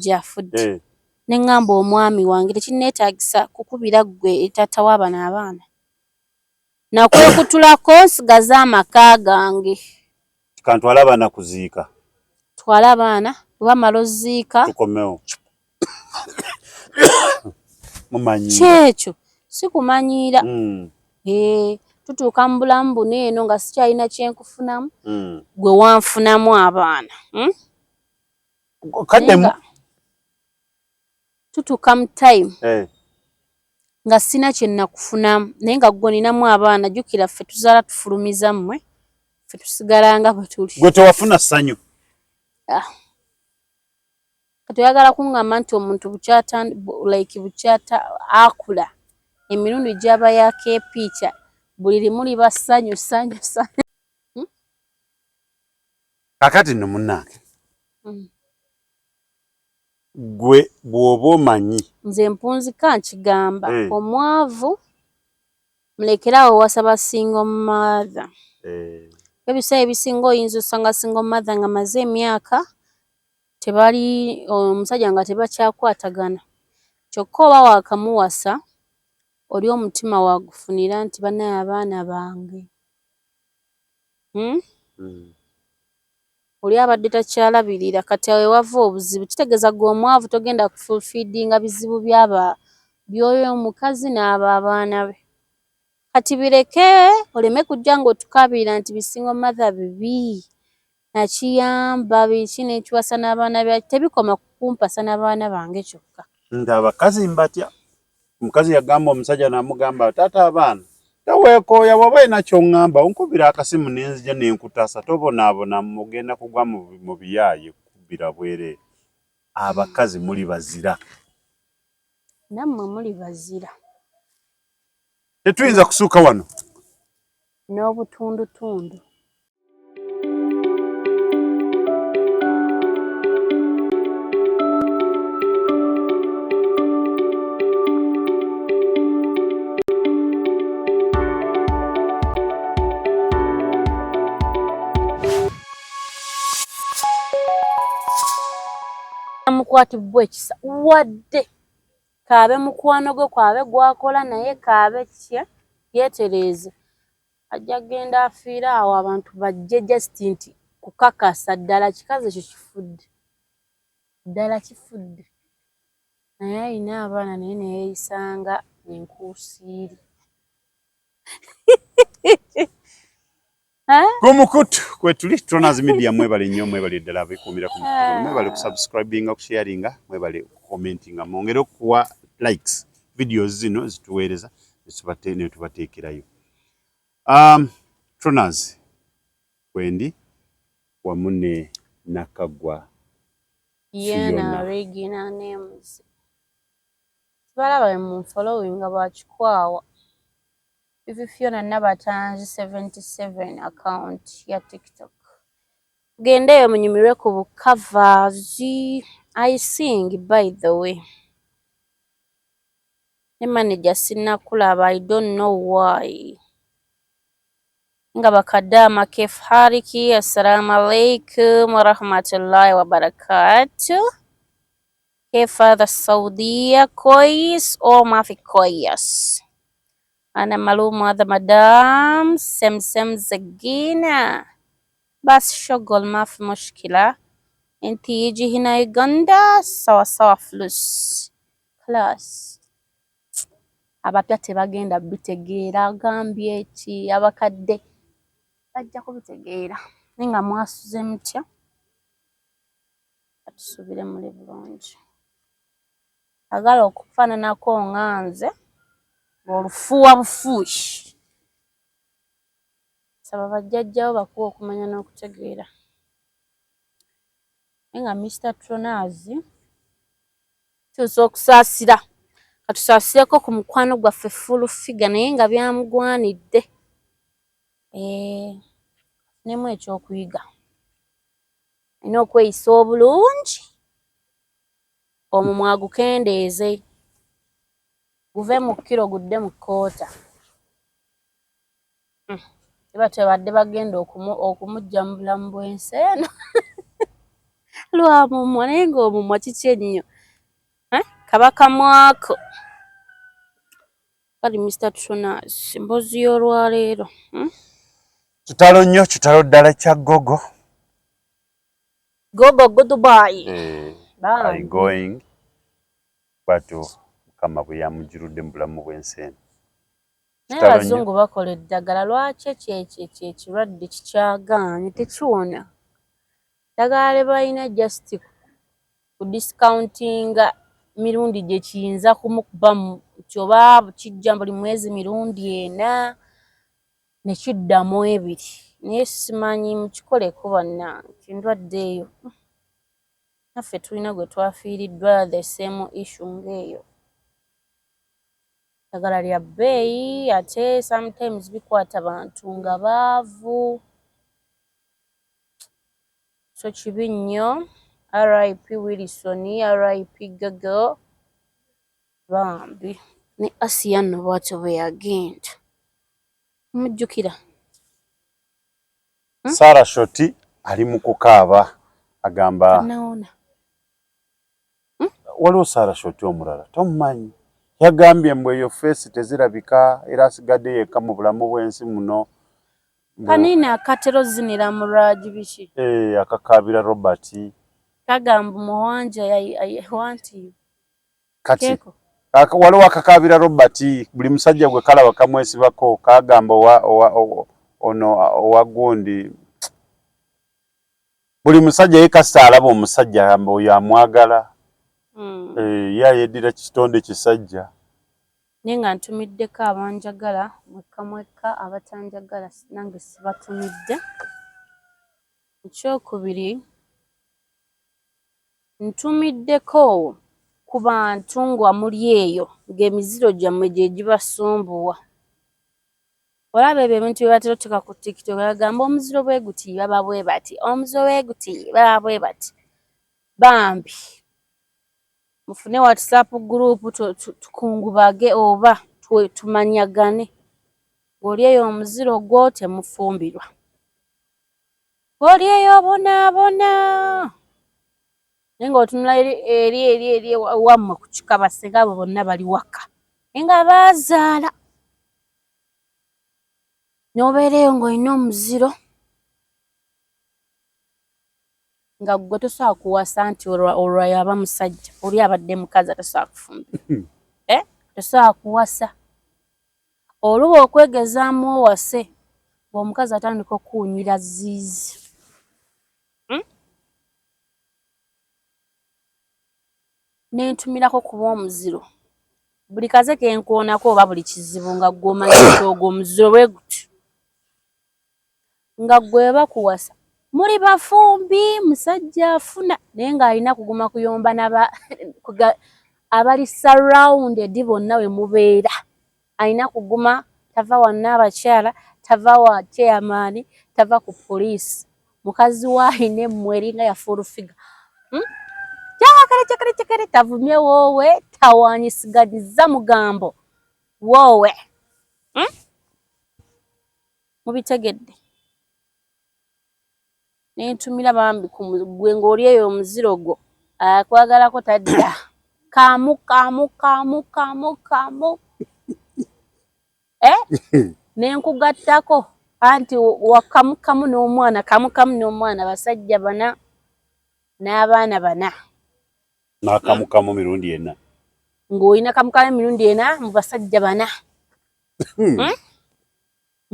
omusajja afudde ne ngamba omwami wange tekinneetaagisa kukubira ggwe taata w'abano abaana nakwekutulako nsigaze amaka gange kantwala abaana kuziika twala abaana wamala oziika tukomewo mumanyi kyekyo sikumanyiira tutuuka mu bulamu buno eno nga sikyalina kyenkufunamu gwe wanfunamu abaana kaddemu tutuuka mu time nga sina kye nakufunamu naye nga gwe ninamu abaana jjukira ffe tuzaala tufulumiza mmwe ffe tusigalanga bwe tuli gwe tewafuna ssanyu kati oyagala kuŋŋamba nti omuntu bukyata akula emirundi gy'aba yakeepiica buli limu liba ssanyu. kakati nno munnange gwe bw'oba omanyi nze mpunzika nkigamba omwavu mulekerawo wasaba single mother ebiseera ebisinga oyinza osanga single mother nga maze emyaka tebali omusajja nga tebakyakwatagana kyokka oba waakamuwasa oli omutima waagufunira nti bannaye abaana bange oli abadde takyalabirira kati awo wava obuzibu kitegeeza gwe omwavu togenda kufulfidinga bizibu by'oyo omukazi n'abo abaana be kati bireke oleme kujja ng'otukabira nti bisingo mother bibi nakiyamba biki n'ekiwasa n'abaana bya tebikoma kukumpasa n'abaana bange kyokka nti abakazi mbatya omukazi yagamba omusajja n'amugamba taata abaana teweekooya bw'oba olina ky'oŋŋamba onkubira akasimu n'enzija n'enkutaasa tobonaabona mugenda kugwa mu biyaaye kubbira bwereere abakazi muli bazira nammwe muli bazira tetuyinza kusuuka wano n'obutundutundu mukwatibwa ekisa wadde kaabe mukwano gwe kwabe gwakola naye kaabe kye yeetereeze ajja genda afiire awo abantu bajje just nti kukakasa ddala kikazi ekyo kifudde ddala kifudde naye alina abaana naye neyeeyisanga enkuusiiri Gumukutu kwetuli Tronaz Media mwebale nnyo mwebale ddala abekuumira ku mukolo mwebale kusubscribinga kusharinga mwebale commentinga mwongere okuwa likes videos zino zituweereza ne tubateekerayo Tronaz kwendi wamu ne Nakagwa Fiona Regina names balaba mu following abakikwawa Fiona Nabatanzi 77 account ya TikTok. Gendeyo munyumirwe ku bukavers. I sing by the way. Ne manager sinnakulaba I don't know why. Nga bakadama kef hariki assalamu alaikum wa rahmatullahi wa barakatuh. Kef هذا السعودية كويس أو ما في كويس؟ أنا معلومة هذا مدام سمسم زقينة بس شغل ما في مشكلة انتي يجي هنا يوغندا سوا فلوس خلاص abapya tebagenda bitegeera agambye eki abakadde bajja kubitegeera ninga mwasuze mutya atusubire muli bulungi agala okufaananako nganze olufuuwa bufuushi saba bajjajjawo bakuwa okumanya n'okutegeera nga Mr. Tronaz tusobola okusaasira katusaasireko ku mukwano gwaffe full figure naye nga byamugwanidde nemu ekyokuyiga alina okweyisa obulungi omumwa gukendeeze guve mu kiro gudde mu koota eba tebadde bagenda okumujja mu bulamu bw'ensi eno lwa mumwa naye ng'omumwa kiki ennyo kabaka mwako kali Mr. Tunas mbozi y'olwaleero kitalo nnyo kitalo ddala kya gogo Dubai are going batu mukama bwe yamujirudde mu bulamu bw'ensi eno naye abazungu bakola eddagala lwaki ekirwadde kikyagaanye tekiwona eddagala lye balina just ku discountinga mirundi gye kiyinza kumukuba nti oba kijja buli mwezi mirundi 4 ne kiddamu 2 naye simanyi mukikoleko bannange endwadde eyo naffe tulina gwe twafiiriddwa the same issue ng'eyo eddagala lya bbeeyi ate sometimes bikwata bantu nga baavu so kibi nnyo RIP Wilson RIP Gaga bambi ne Asia nno bwatyo bwe yagenda mujjukira Sarah Shoti ali mu kukaaba agamba naona waliwo Sarah Shoti omulala tomumanyi yagambye mbu eyo feesi tezirabika era asigadde yekka mu bulamu bw'ensi muno kanini akatero zinira mu lwagi biki akakaabira Robert kagamba muwanja wanti kati waliwo akakaabira Robert buli musajja gwe kalaba kamwesibako kagamba ono owa gundi buli musajja yekasta alaba omusajja mbu oyo amwagala yeddira kitonde kisajja naye nga ntumiddeko abanjagala mwekka abatanjagala nange sibatumidde ekyokubiri ntumiddeko ku bantu nga muli eyo ng'emiziro gyammwe gye gibasumbuwa olaba ebyo ebintu bye batera otteeka ku TikTok agamba omuziro bwe guti baba bwe bati omuziro bwe guti baba bwe bati bambi mufune WhatsApp group tukungubage oba tumanyagane ng'oli eyo omuziro gwo temufumbirwa ng'oli eyo bonaabona naye ng'otunula eri wammwe ku kika basenga abo bonna bali waka naye nga baazaala n'obeera eyo ng'olina omuziro nga gwe tosobola kuwasa nti olwo yaba musajja oli abadde mukazi atasobola kufumbira tosobola kuwasa oluba okwegezaamu owase ng'omukazi atandika okuwunyira ziizi nentumirako kuba omuziro buli kaze kenkwonako oba buli kizibu nga gw'omanyi nti ogwo omuziro bwe guti nga gwe bakuwasa muli bafumbi musajja afuna naye ng'alina kuguma kuyomba abali surrounded bonna we mubeera alina kuguma tava wa Nnaabakyala tava wa chairman tava ku poliisi mukazi waayina emmwe eringa ya full figure kyakale tavumye woowe tawaanyisigaddiza mugambo woowe mubitegedde nentumira bambi ku gwe ng'oli eyo omuziro gwo akwagalako tadda kamu nenkugattako anti wakamukamu n'omwana basajja 4 n'abaana 4 n'akamukamu mirundi 4 ng'olina kamukamu mirundi 4 mu basajja 4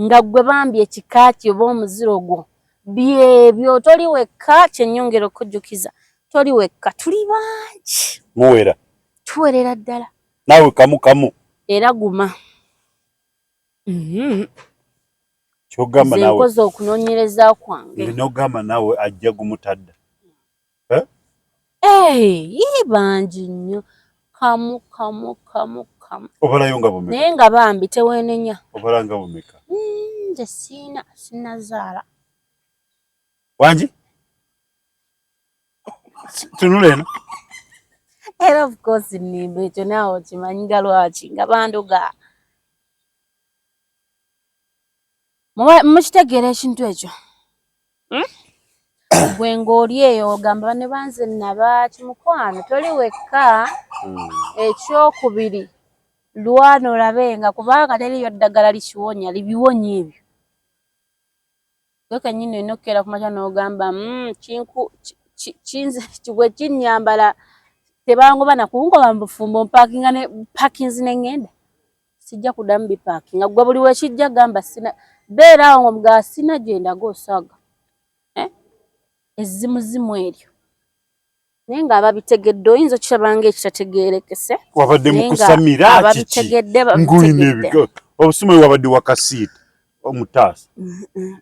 nga gwe bambi ekikaaki oba omuziro gwo byebyo toli wekka kyennyongera okujjukiza toli wekka tuli bangi muwera tuwerera ddala naawe kamukamu era guma kyogamba naawe nkoze okunoonyereza kwange n'ogamba naawe ajja gumutadda bangi nnyo kamu obalayo nga bumeka naye nga bambi teweenenya obala nga bumeka nze sinazaala wangi tunula eno era of course nimba ekyo naawe okimanyiga lwaki nga banduga mukitegeera ekintu ekyo gwe ng'oli eyo ogamba ne banze naba kimukwano toli wekka. Ekyokubiri lwana olabenga kubanga teriyo ddagala likiwonya libiwonya ebyo. Gwe kennyini olina okukeera ku makya n'ogamba gwe kinnyambala tebangoba nakungoba mu bufumbo mpaakinga ne paakinzi ne ŋŋenda sijja kuddamu bipaakinga gwe buli wekijja gamba sina beera awo nga sina gye ndaga osaaga ezzimuzimu eryo naye ng'ababitegedde oyinza okiraba ng'ekitategeerekese wabadde mu kusamira kiki ngulina obusuma wabadde wakasiita omutaasa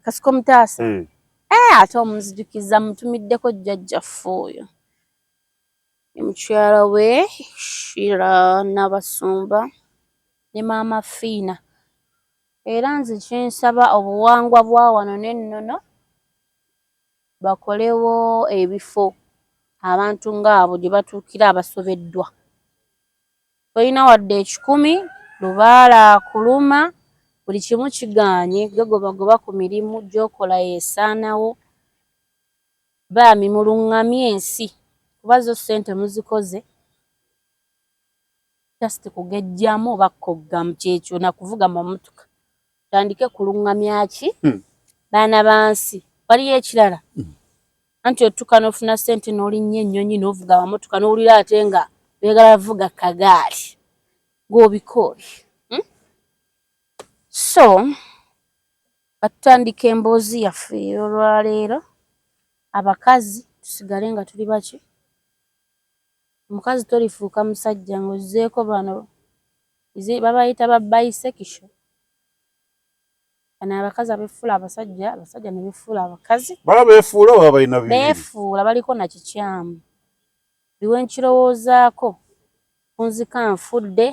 kasiko omutaasa ate omunzijukiza mutumiddeko jjajjaffe oyo mukyala we Shira Nabasumba ne maama Fiina era nze kyensaba obuwangwa bwa wano n'ennono bakolewo ebifo abantu ng'abo gye batuukira abasobeddwa. Tolina wadde 10 lubaala akuluma buli kimu kigaanye gagobagoba ku mirimu gy'okola yeesaanawo baami mulungamye ensi kuba zo ssente muzikoze just kugejjamu oba koggamu kyekyo na kuvuga mamotoka tandike kulungamya ki baana bansi waliyo ekirala anti otuuka n'ofuna ssente n'olinnya ennyonyi n'ovuga amamotoka n'owulira ate nga beegala vuga kagaali ng'obikoobi. So batutandika emboozi yaffe ey'olwaleero abakazi tusigale nga tuli baki omukazi tolifuuka musajja ng'ozzeeko bano babayita ba bisekisho bano abakazi abeefuula abasajja abasajja ne beefuula abakazi baba beefuula oba balina bibiri beefuula baliko na kikyamu biwe nkirowoozaako kunzika nfudde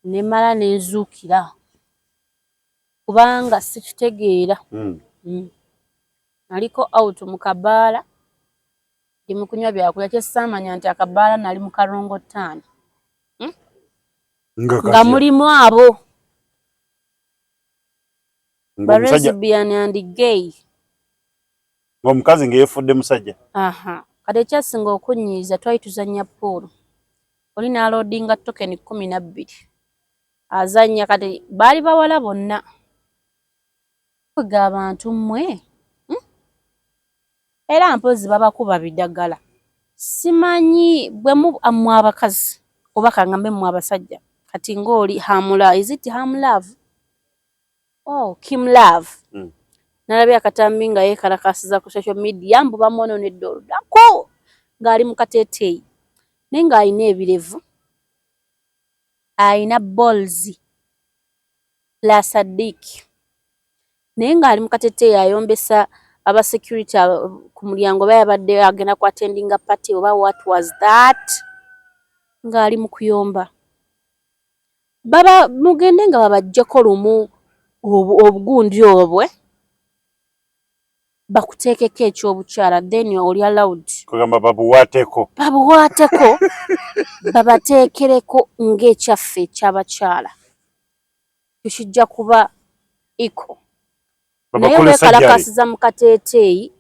ne mala ne nzuukira kubanga sikitegeera naliko out mu kabaala ndi mu kunywa byakulya kyessaamanya nti akabaala nali mu Karongo ttaano nga mulimu abo ba lesbian and gay ng'omukazi ng'eyeefudde musajja kati ekyasinga okunnyiiza twali tuzannya poolo oli n'aloadinga tokeni 12 azannya kati baali bawala bonna kwega abantu mmwe era mpozi babakuba bidagala simanyi bwe mmwe abakazi oba kangambe mmwe abasajja kati ng'oli Hamula is it Hamlove Kim Love nalabye akatambi nga yeekalakasiza ku social media mbu bamwononedde oludako ng'ali mu kateeteeyi naye ng'alina ebirevu alina balls lasadiki naye ng'ali mu kateeteeyi ayombesa aba security ku mulyango bayabadde agenda ku attendinga party oba what was that ng'ali mu kuyomba baba mugende nga babajjeko lumu obugundi obwe bakuteekeko ekyobukyala then oli allowed kugamba babuwaateko babateekereko ng'ekyaffe ekyabakyala tukijja kuba iko naye beekalakasiza mu kateeteeyi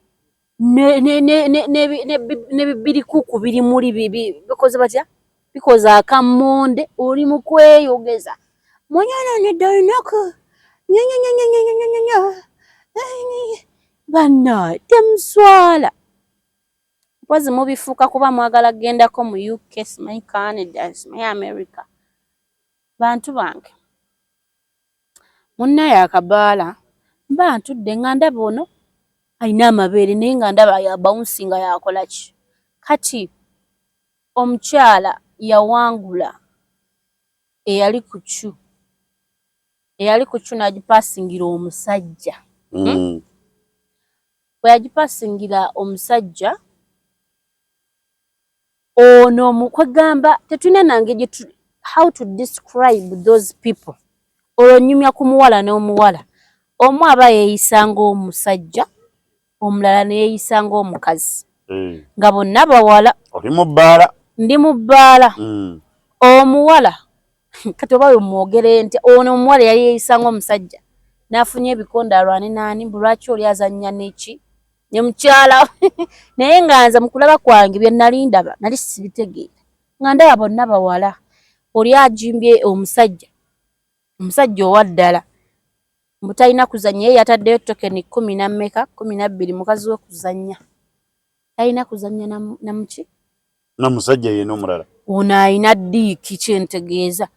n'ebibirikuku biri muli bikoze batya bikoze akammonde oli mu kweyogeza munyononedde olunaku bannaye temuswala mpozi mubifuuka kuba mwagala gendako mu UK simanyi Canada simanyi America bantu bange munnaye akabaala mba ntudde nga ndaba ono alina amabeere naye nga ndaba yabawunsinga yakola ki kati omukyala yawangula eyali ku ccu n'agipasingira omusajja bwe yagipasingira omusajja ono kwegamba tetulina nange how to describe those people olwonyumya ku muwala n'omuwala omu aba yeeyisa ng'omusajja omulala ne yeeyisa ng'omukazi nga bonna bawala oli mu bbaala ndi mu bbaala omuwala kati oba wemwogere nti ono omuwala yali yeeyisa ng'omusajja n'afunye ebikonde alwane naani mbu lwaki oli azannya n'eki ne mukyala naye nga nze mu kulaba kwange bye nali ndaba nali sibitegeera nga ndaba bonna bawala oli ajimbye omusajja owa ddala mbu talina kuzannya ye yataddeyo tokeni 10 na mmeka 12 mukazi we kuzannya talina kuzannya na muki na musajja yenna omulala ono alina ddiiki kyentegeeza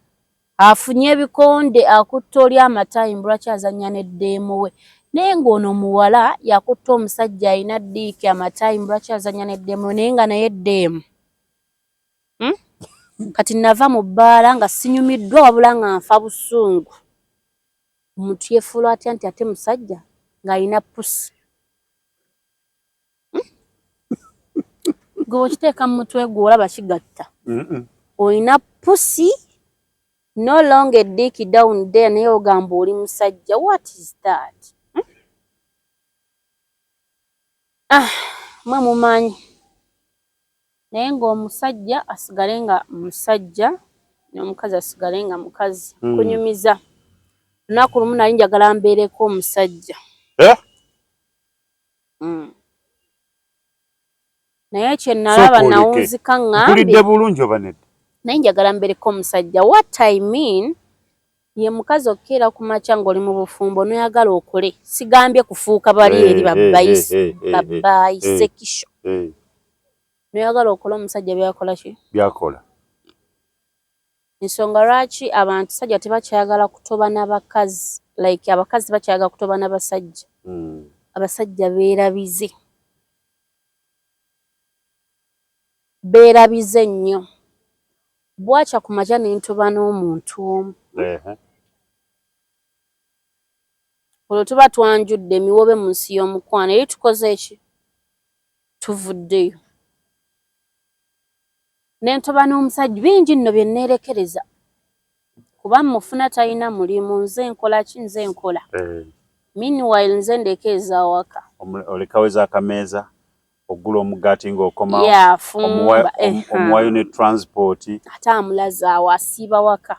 afunye ebikonde akutta oli amatayimbu lwaki azannya n'eddeemu we naye ng'ono muwala yakutta omusajja alina ddiiki amatayimbu lwaki azannya n'eddeemu we naye nga naye eddeemu kati nava mu bbaala nga sinyumiddwa wabula nga nfa busungu omuntu yefuula atya nti ate musajja ng'alina pusi gwe okiteeka mu mutwe gwe olaba kigatta olina pusi no longer dick down there naye ogamba oli musajja what is that mwe mumanyi naye ng'omusajja asigale nga musajja n'omukazi asigale nga mukazi kunyumiza lunaku lumu nali njagala mbeereko omusajja naye kye nalaba nawunzika mpulidde bulungi oba nedda naye njagala mbeereko omusajja what I mean ye mukazi okkeera ku makya ng'oli mu bufumbo noyagala okole sigambye kufuuka bali eri babbayisekisho noyagala okole omusajja byakola ki byakola ensonga lwaki abantu sajja tebakyagala kutoba n'abakazi like abakazi bakyagala kutoba n'abasajja abasajja beerabize nnyo bwakya ku makya nentoba n'omuntu omu olwo tuba twanjudde emiwobe mu nsi y'omukwano eri tukoze eki tuvuddeyo nentoba n'omusajja bingi nno bye neerekereza kuba mufuna talina mulimu nze nkola ki nze nkola meanwhile nze ndekeeza awaka olekaweza akameeza ogula omugaati ng'okomawo omuwayo ne transport ate amulaza awo asiiba waka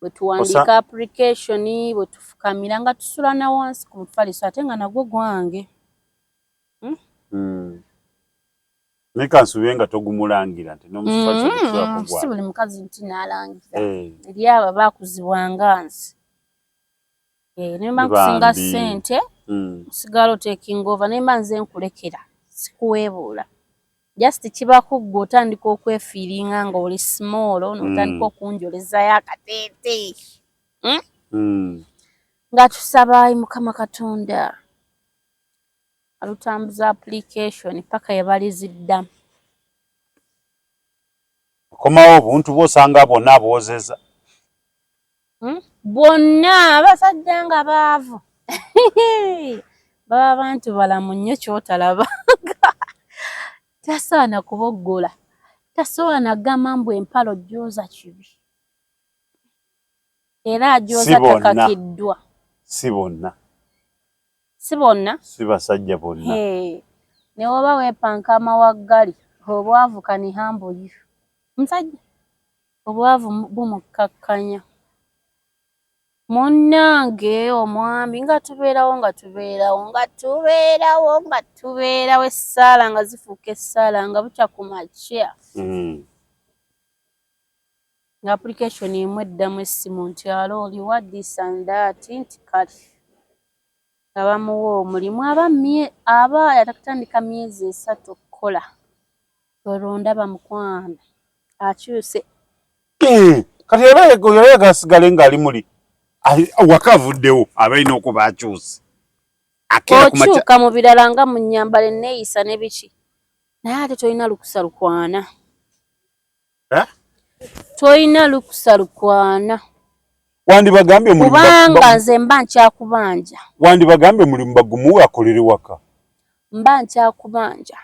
bwe tuwandiika application bwe tufukamira nga tusula na wansi ku mufaliso ate nga nagwo gwange naye kansuubire nga togumulangira nti n'omufaliso si buli mukazi nti n'alangira eri abo baakuzibwanga nsi nemba nkusinga ssente osigala otekinga ova nemba nze nkulekera sikuweebuula just kibaku ggwe otandika okwefiiringa nga oli small n'otandika okunjolezayo akateete nga tusaba ayi Mukama Katonda alutambuza application paka yabaliziddamu okomawo obuntu bw'osanga bonna abwozeza bonna abasajja nga baavu baba bantu balamu nnyo kyotalabanga tasaana kuboggola tasobola gamba mbu empalo jooza kibi era ajooza takakiddwa si bonna si basajja bonna ne woba weepanka amawaggali obwavu kanihambo yo musajja obwavu bumukkakkanya munnange omwami nga tubeerawo essaala nga zifuuka essaala nga bukya ku makya nga application emu eddamu essimu nti alo oli wa this and that nti kale nga bamuwa omulimu aba yatakutandika myezi 3 okukola olwo ndaba mukwano akyuse kati yaba asigale ng'ali muli waka avuddewo abalina okuba akyuse okyuka mu birala nga mu nnyambala enneeyisa ne biki naye ate tolina lukusa lukwana wandibagambye kubanga nze mba nkyakubanja wandibagambye mulimu bagumuwe akolere waka mba nkyakubanja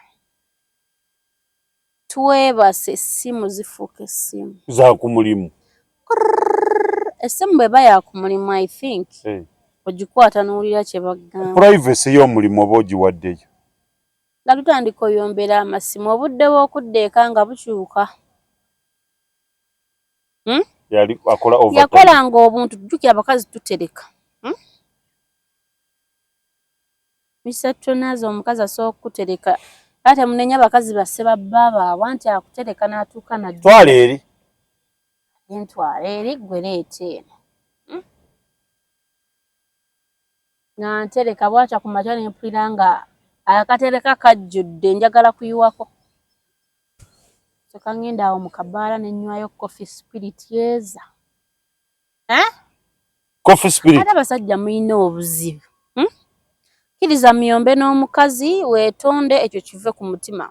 tuweebase essimu zifuuka essimu za ku mulimu essimu bw'eba ya ku mulimu I think ogikwata n'owulira kye bagamba privacy y'omulimu oba ogiwaddeyo nga tutandika oyombera amasimu obudde bw'okudda eka nga bukyuka yakolanga obuntu tujjukira abakazi tutereka Misatto nazo omukazi asobola okutereka ate munenya bakazi basse babba wanti akutereka n'atuuka na twala eri entwala eri gwe leeta eno nga ntereka bwatya ku makya ne mpulira nga akatereka kajjudde njagala kuyiwako soka ngenda awo mu kabaala ne nnywayo coffee spirit yeeza coffee spirit ate abasajja muyina obuzibu kkiriza muyombe n'omukazi weetonde ekyo kive ku mutima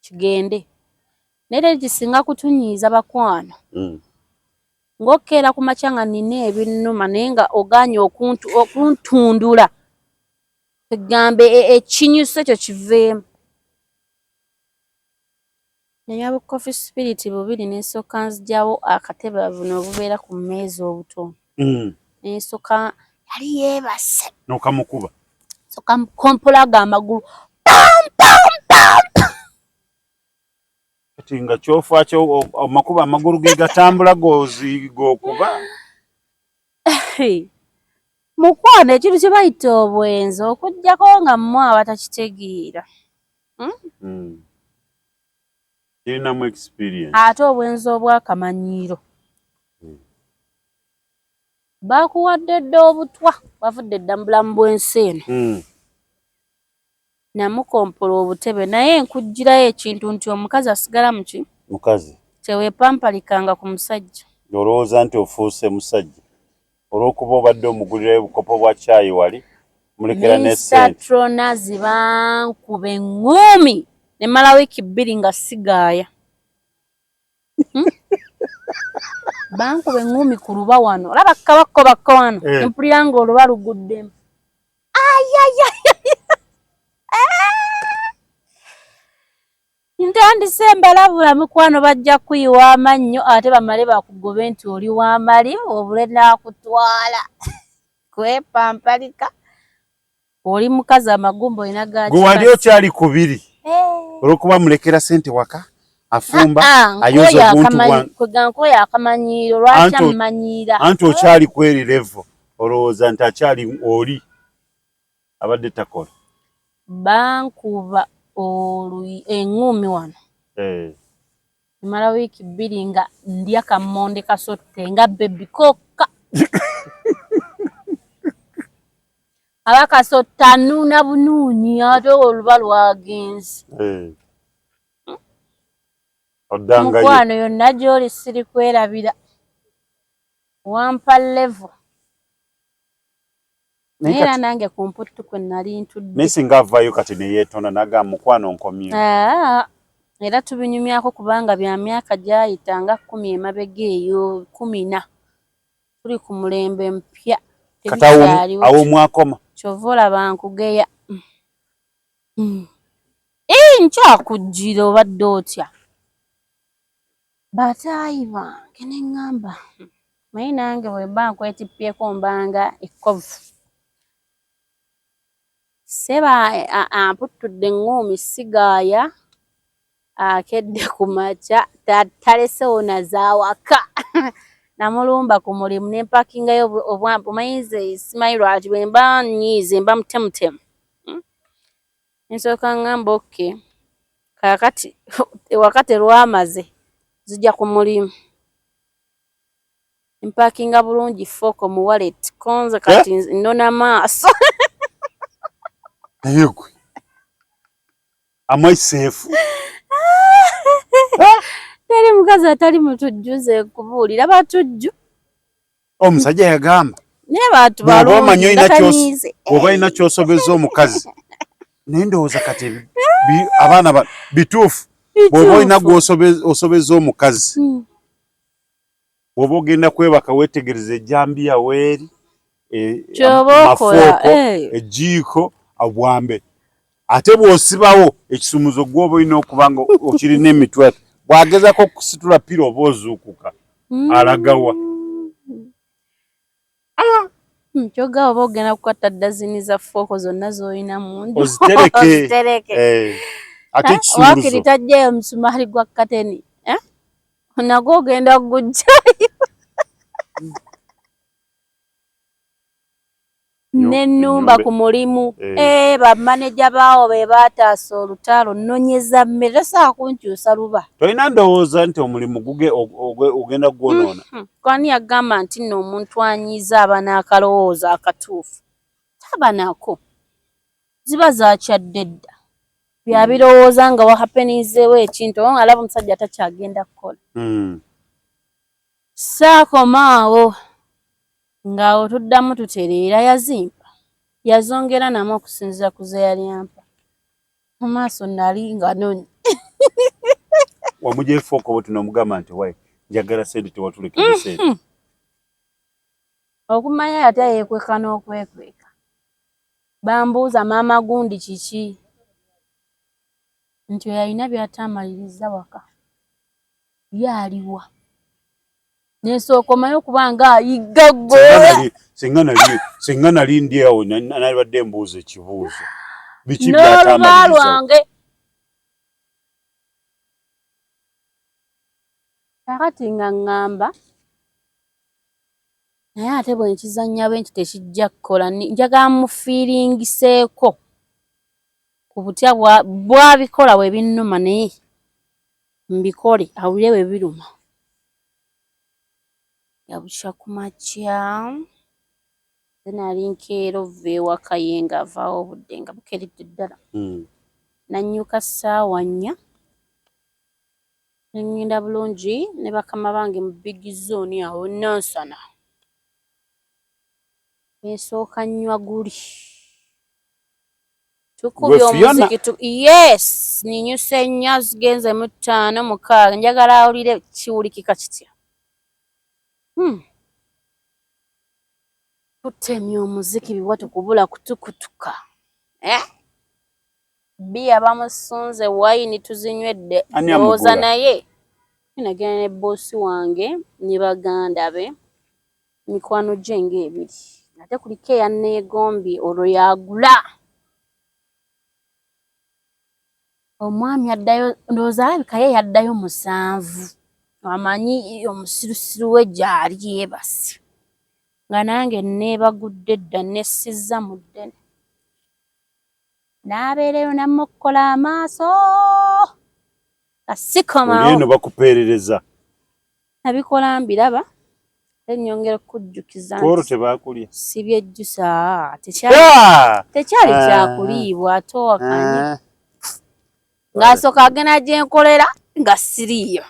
kigende naye kisinga kutunyiiza bakwano ng'okkeera ku makya nga nina ebinnuma naye nga ogaanye okuntundula egambe ekinyusa ekyo kiveemu nanywa bu coffee spirit bubiri n'ensooka nzigyawo akatebe buno obubeera ku mmeeza obutono n'ensooka yali yeebase n'okamukuba soka kompulaga amagulu kati nga kyofa kyo amakuba amagulu ge gatambula g'okuba mukwano ekintu kye bayita obwenzi okuggyako nga mmwe abatakitegeera kirinamu experience ate obwenzi obwakamanyiiro bakuwadde dda obutwa bavudde dda mu bulamu bw'ensi eno namukompola obutebe naye nkugirayo ekintu nti omukazi asigala muki mukazi teweepampalikanga ku musajja olowooza nti ofuuse musajja olw'okuba obadde omugulirayo bukopo bwa caayi wali mulekera n'essente Tronazi bankuba eŋŋumi ne mala wiiki 2 nga sigaaya bankuba eŋŋumi ku luba wano olaba kabakko wano empulira nga oluba luguddemu ntandise embalabula mukwano bajja kuyiwa amannyo ate bamale bakugobe nti oli w'amali obule naakutwala kwepampalika oli mukazi amagumba olina gaki gwe wali okyali kubiri olw'okuba mulekera ssente waka afumba ayoza obuntu kwegankoyo akamanyiiro lwaki amumanyiira anti okyali kweri levo olowooza nti akyali oli abadde takola bankuba eŋŋumi wano mala wiiki 2 nga ndya kammonde kasotte nga bebi kokka abakasotta nnuuna bunuunyi ate oluba lwagenze mukwano yonna gy'oli siri kwerabira wampa levo naye era nange ku mputtu kwe nali ntudde naye singa avaayo kati ne yeetonda nagamba mukwano nkomye era tubinyumyako kubanga bya myaka gyayita nga 10 emabega eyo 14 tuli ku mulembe mpya awo mwakoma kyova olaba nkugeya nkyakujjira obadde otya bataayi bange ne ŋŋamba naye nange bwe mba nkwetippyeko mbanga ekkovu seba amputtudde eŋŋumi sigaaya akedde ku makya talesewo nazaawaka namulumba ku mulimu ne mpakingayo obwampu mayize simanyi lwaki bwe mba nnyiize mba mutemutemu nsooka ŋŋamba oke kaakati ewaka terwamaze zijja ku mulimu mpakinga bulungi fooko mu wallet konze kati nnona maaso naye gwe amaiseefu teri mukazi atali mutujjuze kubuulira batujju omusajja yagamba naye bantu balungi batanyiize oba olina kyosobeza omukazi naye ndowooza kati abaana bituufu bw'oba olina gwosobeza omukazi bw'oba ogenda kwebaka weetegereza ejjambiya weeri mafooko ejiiko obwambe ate bw'osibawo ekisumuzo gw'oba olina okuba nga okirina emitwe bw'agezako okusitula pira oba ozuukuka alagawa kyoga oba ogenda kukwata dazini za fooko zonna z'olina mu nju ozitereke ate ekisumuzo wakiri tajjayo omusumaali gwa kateni nagwo ogenda kugujjayo n'ennumba ku mulimu bamaneja baawo be baataasa olutalo nnonyeza mmere tasobola kunkyusa luba. Tolina ndowooza nti omulimu ogenda gwonoona? Kwani yagamba nti nno omuntu anyiiza aba n'akalowooza akatuufu taba nako, ziba zakyadde dda byabirowooza nga wahapenizeewo ekintu oba ng'alaba omusajja takyagenda kukola. Saakomaawo ng'awo tuddamu tutereera yazimpa yazongera namu okusinziira ku ze yali ampa. Mu maaso nali nga nonye. Wamujeefu okoboti n'omugamba nti wayi njagala sente tewatulekere sente. Okumanya ate yeekweka n'okwekweka. Bambuuza maama gundi kiki nti yalina by'atamaliriza waka byaliwa. Nesooka omanyi okuba nga ayigga ggooya. Singa nali ndi awo nalibadde mbuuza ekibuuzo. Biki by'atamaliriza? Lwange. Kakati nga ngamba naye ate bwe nkizannya bwe nti tekijja kukola njagala mufiiringiseeko ku butya bwabikola bwe binnuma naye mbikole awulire bwe biruma. Yabukya ku makya nali nkeera ova ewaka ye ng'avaawo obudde nga bukeredde ddala. Nannyuka ssaawa 4 ngenda bulungi ne bakama bange mu big zone awo Nansana. Nsooka nnywa guli. Tukubye omuziki yes ninyuse 4 zigenze mu 5 6 njagala awulire kiwulikika kitya. Tutemye omuziki biwa tukubula kutukutuka. Bia bamusunze wayini tuzinywedde ndowooza naye nagenda ne boosi wange ne baganda be mikwano gye ng'ebiri ate kuliko eyanneegombye olwo yagula. Omwami addayo ndowooza alabika ye yaddayo 7 amanyi omusirusiru we gy'ali yeebase nga nange neebagudde dda nessizza mu ddene. N'abeereyo namukkola amaaso nga sikomawo. Olino bakupeerereza. Nabikola mbiraba ennyongera okujjukiza nti. Koro tebaakulya. Si byejjusa tekyali kyakuliibwa ate owakanya. Ng'asooka agenda gye nkolera nga siriiyo.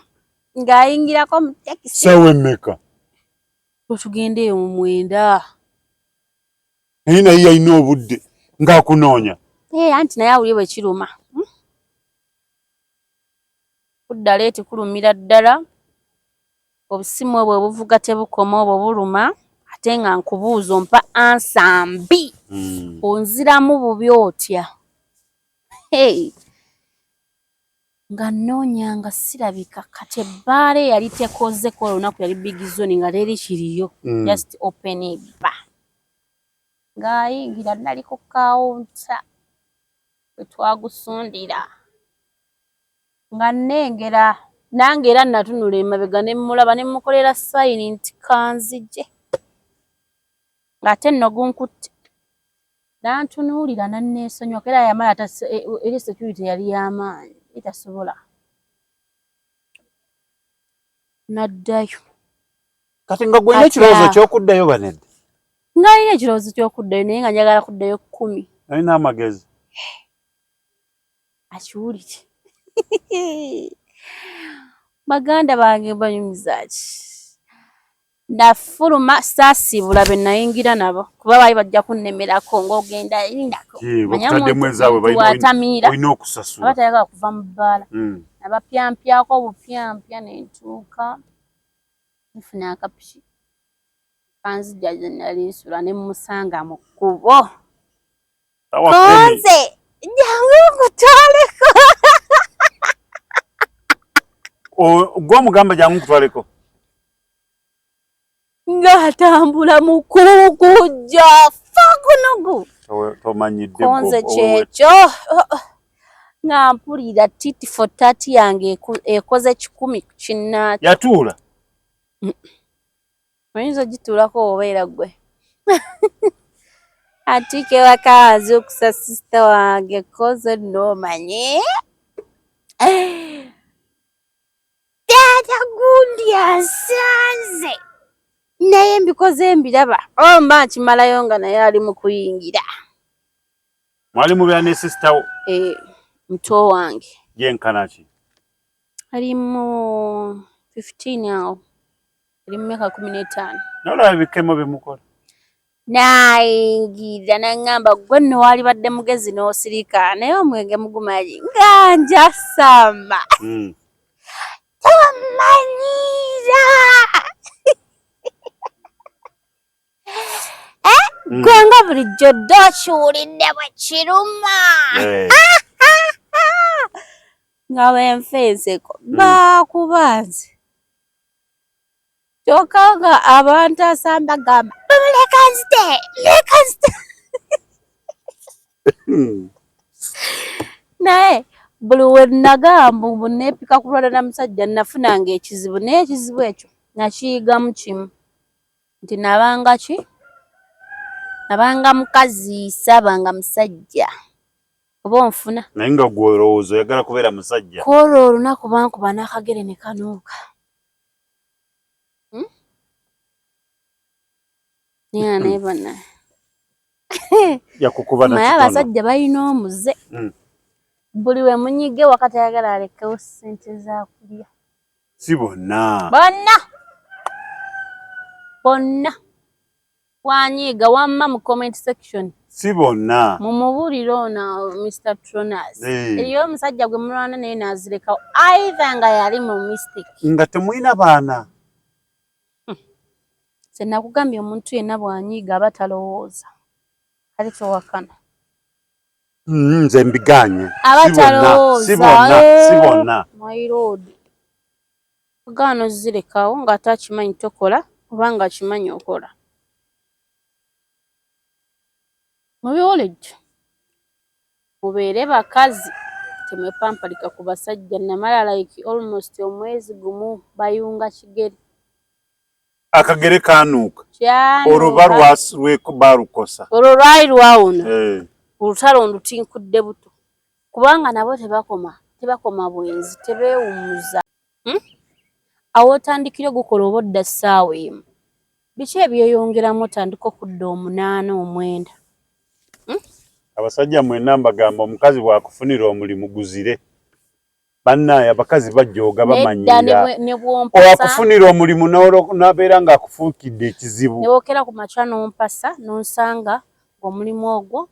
Ng'ayingirako mu tekisi. Ssaawa emmeka? Tugendeeyo mu 9. Naye naye yalina obudde ng'akunoonya. Anti naye awulire bwe kiruma. Kudda leeti kulumira ddala. Obusimu obwo obuvuga tebukoma obwo buluma ate nga nkubuuza ompa ansa mbi. Onziramu bubi otya. Nga nnoonya nga sirabika kati ebbaala yali tekozeko olunaku yali big zone nga leeri kiriyo just open ebba. Ng'ayingira nali ku kawunta we twagusundira nga nnengera nange era natunula emabega ne mmulaba ne mmukolera sayini nti kanzije ng'ate nno gunkutte. Nantunuulira nanneesonyiwako era yamala eri security yali y'amaanyi etasobola. Naddayo. Kati nga gwena ekirowoozo ky'okuddayo banedda? Ngalina ekirowoozo ky'okuddayo naye nga njagala kuddayo 10. Nalina amagezi. Akiwulire. Baganda bange banyumiza ki? Nafuluma saasibula be nayingira nabo kuba baali bajja kunnemerako ng'ogenda lindako. Bakutaddemu ezaabwe balina okusasula. Abatayagala kuva mu bbaala. Abapyampyako obupyampya ne ntuuka nfuna akapiki. Kanzija gye nali nsula ne mmusanga mu kkubo. Konze jangu nkutwaleko. Gwe omugamba jangu nkutwaleko? Ng'atambula mu kugujja fagunugu. Tomanyidde konze kyekyo nga mpulira titi for 30 yange ekoze 10 ku kinnaakyo. Yatuula? Oyinza ogituulako obeera gwe. Atike wakazi okusa sister wange koze nomanye. Tata gundi asanze. Naye mbikoze mbiraba. Mba kimalayo nga naye ali mu kuyingira. Mwali mubeera ne sister wo? Mto wange. Yenkana ki? Ali mu 15 awo. Ali mu myaka 15. Nolaba bikemo bimukola? Nayingira nangamba gwe nno wali badde mugezi n'osirika naye omwenge mugumaji nga njasama. Tewamanyira. Gwe nga bulijjo ddo okiwulidde bwe kiruma. Nga wenfeeseko bakubanze. Kyokka nga abantu asamba gamba leka nzite. Naye buli we nagamba mbu neepika kulwana na musajja nafunanga ekizibu naye ekizibu ekyo nakiyigamu kimu nti nabanga ki? Nabanga mukazi saabanga musajja. Oba onfuna? Naye nga gwe olowooza oyagala kubeera musajja. Kwolwo olunaku bankuba n'akagere ne kanuuka. Naye bana. Yakukuba na kitono. Naye abasajja balina omuze. Buli we munyige wakati ayagala alekewo ssente za kulya. Si bonna. Bonna. Wanyiga wamma mu comment section. Si bonna. Mumubuulire ono Mr. Tronas. Eriyo omusajja gwe mulwana naye n'azirekawo. Either nga yali mu mistake. Nga temulina baana. Se nakugambye omuntu yenna bw'anyiiga aba talowooza. Kale towakana. Nze mbiganye. Aba talowooza. Si bonna. My lord. Gaano zirekawo nga atakimanyi tokola oba nga kimanyi okola. Mubiwulidde. Mubeere bakazi temwepampalika ku basajja namala like almost omwezi gumu bayunga kigere. Akagere kanuuka. Oluba lwekubalukosa. Olwo lwali lwawuna. Olutalo ndutinkudde buto. Kubanga nabo tebakoma bwenzi tebeewumuza. Awo otandikire gukola obodda ssaawa emu. Biki ebyeyongeramu otandika okudda 8 9. Abasajja mwenna mbagamba omukazi bw'akufunira omulimu guzire. Bannaye abakazi bajjooga bamanyira. Owakufunira omulimu n'abeera ng'akufuukidde ekizibu. Ne bookera ku makya n'ompasa n'onsanga omulimu ogwo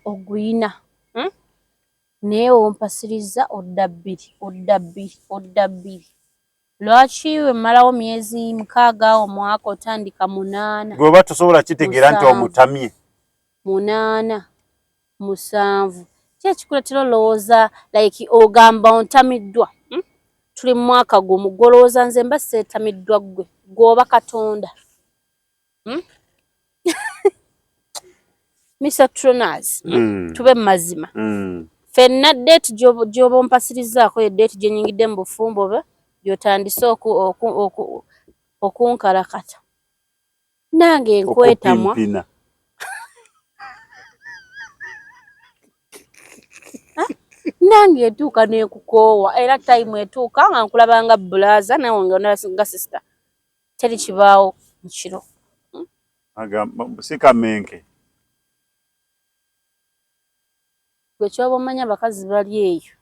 oguyina. Naye ompasiriza odda 2. Lwaki we mmalawo myezi 6 omwaka otandika 8. Gwe oba tosobola kitegeera nti omutamye. 8, 7. Kyekikuletera olowooza like ogamba ontamiddwa. Tuli mu mwaka gumu golowooza nze mba seetamiddwa ggwe gw'oba Katonda. Mr. Tronas, tube mazima. Fenna date gy'oba ompasirizaako ye date gye nyingidde mu bufumbo bwe gy'otandise okunkalakata. Nange nkwetamwa. Nange etuuka n'ekukoowa era time etuuka nga nkulabanga bulaza nawe nga sister. Teri kibaawo mu kiro. Sikamenke. Gwe kyoba omanya abakazi bali eyo.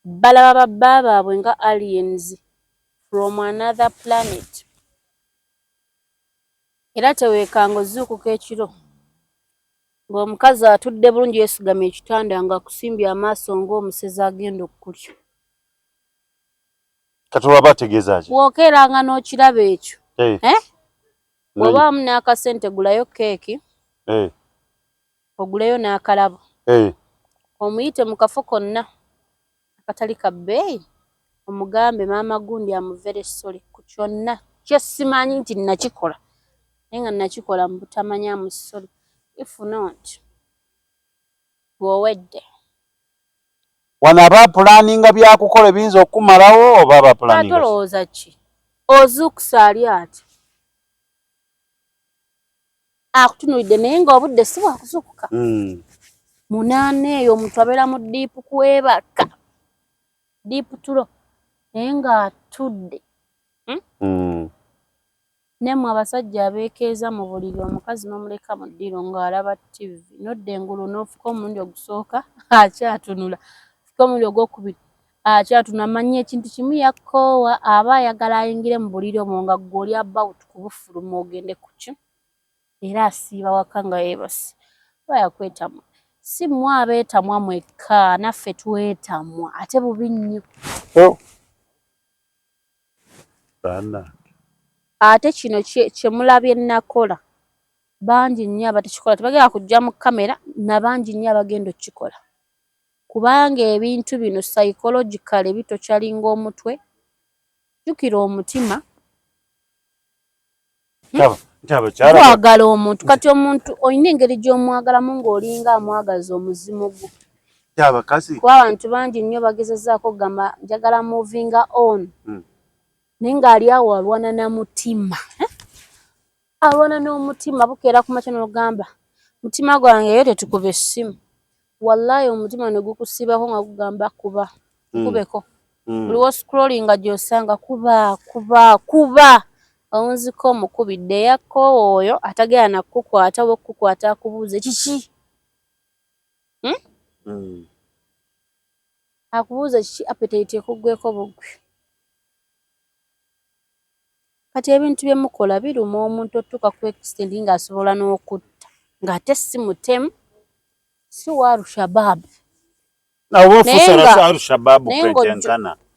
Balaba babba baabwe nga aliens from another planet. Era teweekanga ozuukuka ekiro. Ng'omukazi atudde bulungi yeesigamye ekitanda nga akusimbye amaaso ng'omusezi agenda okukulya. Kati olaba ategeeza ki? Bw'okeeranga n'okiraba ekyo. Bw'obaamu n'akasente gulayo keeki. Oguleyo n'akalabo. Omuyite mu kafo konna akatali ka bbeeyi omugambe maama gundi amuvere sole ku kyonna kye simanyi nti nakikola naye nga nakikola mu butamanya mu sole. If not, gw'owedde. Wano abapulaninga byakukola biyinza okumalawo oba abapulaninga? Atolowooza ki? Ozuukusa ali ati. akutunulidde naye ng'obudde si bwakuzukuka. Munaana eyo omuntu abeera mu diipu kwebaka diipu tulo naye ng'atudde. Nemmwe abasajja abeekeeza mu buliri omukazi n'omuleka mu ddiro ng'alaba TV nodda engulu n'ofuka omulundi ogusooka akyatunula fuka omulundi ogwokubiri akyatunula manya ekintu kimu yakkoowa aba ayagala ayingire mu buliri omwo nga ggwe oli about kubufuluma ogende ku kyo era asiiba waka nga yeebase oba yakwetamwa si mmwe abeetamwa mwekka naffe twetamwa ate bubi nnyo. Ate kino kye mulabye nakola bangi nnyo abatakikola tebagenda kujja mu kamera na bangi nnyo abagenda okukikola kubanga ebintu bino psychologically bitokyalinga omutwe jjukira omutima gwagala omuntu kati omuntu olina engeri gy'omwagalamu ng'olinga amwagaza omuzimu gwo. Kuba abantu bangi nnyo bagezezzaako kugamba njagala movinga on naye ng'ali awo alwana na mutima. Alwana n'omutima bukeera ku makya n'ogamba mutima gwange eyo tetukuba essimu. Wallahi omutima ne gukusiibako nga gugamba kuba kubeko. Buli w'oscrollinga gy'osanga kuba onziko omukubidde yakkoowa oyo atagenda nakukwata wekukwata akubuuze kiki? Akubuuze kiki appetite ekuggweko bugwe. Kati ebintu bye mukola biruma omuntu otuuka ku extent ng'asobola n'okutta ng'ate si mutemu si wa Al-Shabaab.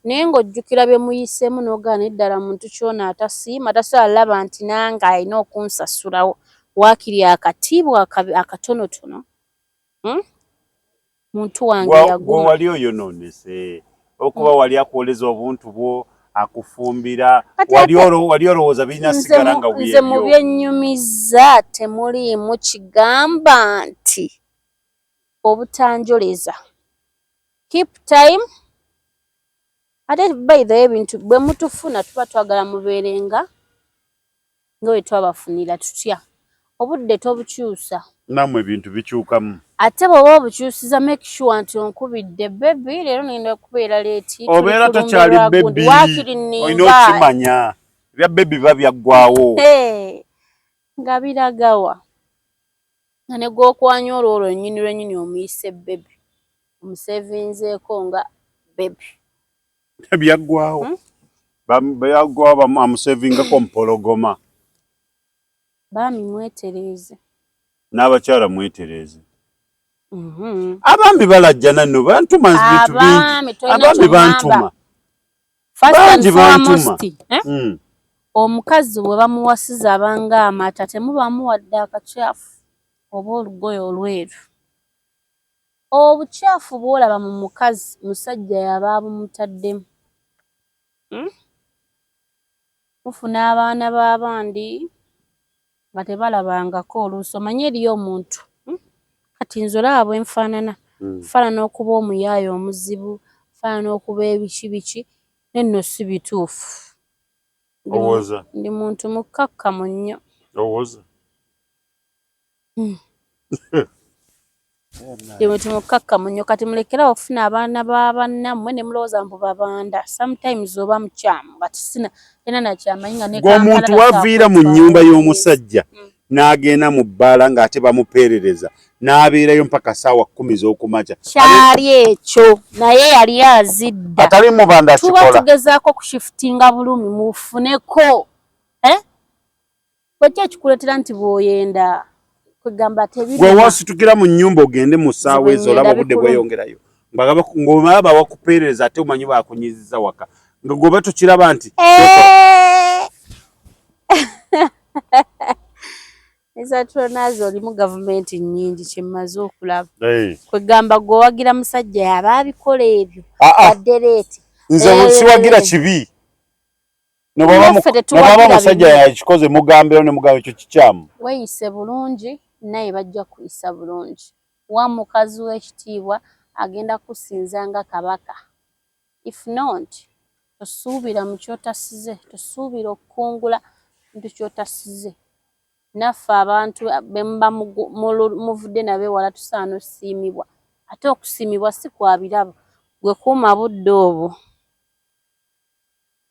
Naye ng'ojjukira bye muyiseemu n'ogaana eddala muntu kyona atasiima tasobola laba nti nange alina okunsasulawo waakiri akatiibwa akatonotono. Muntu wange yaguma. Wali oyonoonese okuba wali akwoleza obuntu bwo akufumbira wali olowooza birina sigala nga bwe nze mu byennyumiza temuliimu kigamba nti obutanjoleza keep time. Ate by the way ebintu bwe mutufuna tuba twagala mubeerenga nga bwe twabafunira tutya obudde tobukyusa nammwe ebintu bikyukamu ate bw'oba obukyusiza make sure nti onkubidde bebi leero ngenda kubeera leeti obeera tokyali bebi olina okimanya ebya bebi biba byaggwawo nga biragawa nga ne gw'okwanya olwo lwennyini lwennyini omuyise bebi omusevinzeeko nga bebi byaggwawo byaggwawo amusevingako mpologoma. Baami mwetereeze n'abakyala mwetereeze. Abaami balajja nanno bantuma bintu bingi. Abaami bantuma bangi bantuma. Omukazi bwe bamuwasiza abanga amata temubamu wadde akacyafu oba olugoye olweru. Obukyafu bw'olaba mu mukazi musajja yaba abumutaddemu. Mufuna abaana b'abandi nga tebalabangako oluusi omanye eriyo omuntu kati nze olaba bwe nfaanana nfaanana okuba omuyaaye omuzibu nfaanana okuba ebiki biki nenno si bituufu. Ndi muntu mukkakkamu nnyo. Ndi muntu mukkakkamu nnyo kati mulekerawo okufuna abaana b'abannammwe ne mulowooza mbu babanda sometimes oba mukyamu nga tisina era nakyamanyi nga ne omuntu waviira mu nnyumba y'omusajja n'agenda mu bbaala ng'ate bamupeerereza n'abeerayo mpaka ssaawa 10 z'okumakya. Kyali ekyo naye yali azidda. Atali mubanda akikola. Tuba tugezaako kushifutinga bulumi mufuneko. Wajja kikuleetera nti bw'oyenda kugamba tebiri. Gwe wasitukira mu nnyumba ogende mu ssaawa ezo olaba obudde bweyongerayo. Ng'oba bakupeereza ate omanyi baakunyiziza waka. Nga gwe tukiraba nti. Ezatronazi olimu gavumenti nnyingi kyemmaze okulaba. Kwegamba gwe owagira musajja yaba abikola ebyo. Baddereeti. Nze siwagira kibi. Nobaba musajja yakikoze mugambiro ne mugamba ekyo kikyamu. Weeyise bulungi naye bajja kuyisa bulungi. Wa mukazi w'ekitiibwa agenda kusinza nga kabaka. If not, tosuubira mu kyotasize, tosuubira okukungula kintu kyotasize. naffe abantu bemba muvudde nabe wala tusaana ossiimibwa ate okusiimibwa si kwa birabo gwe kuuma budde obwo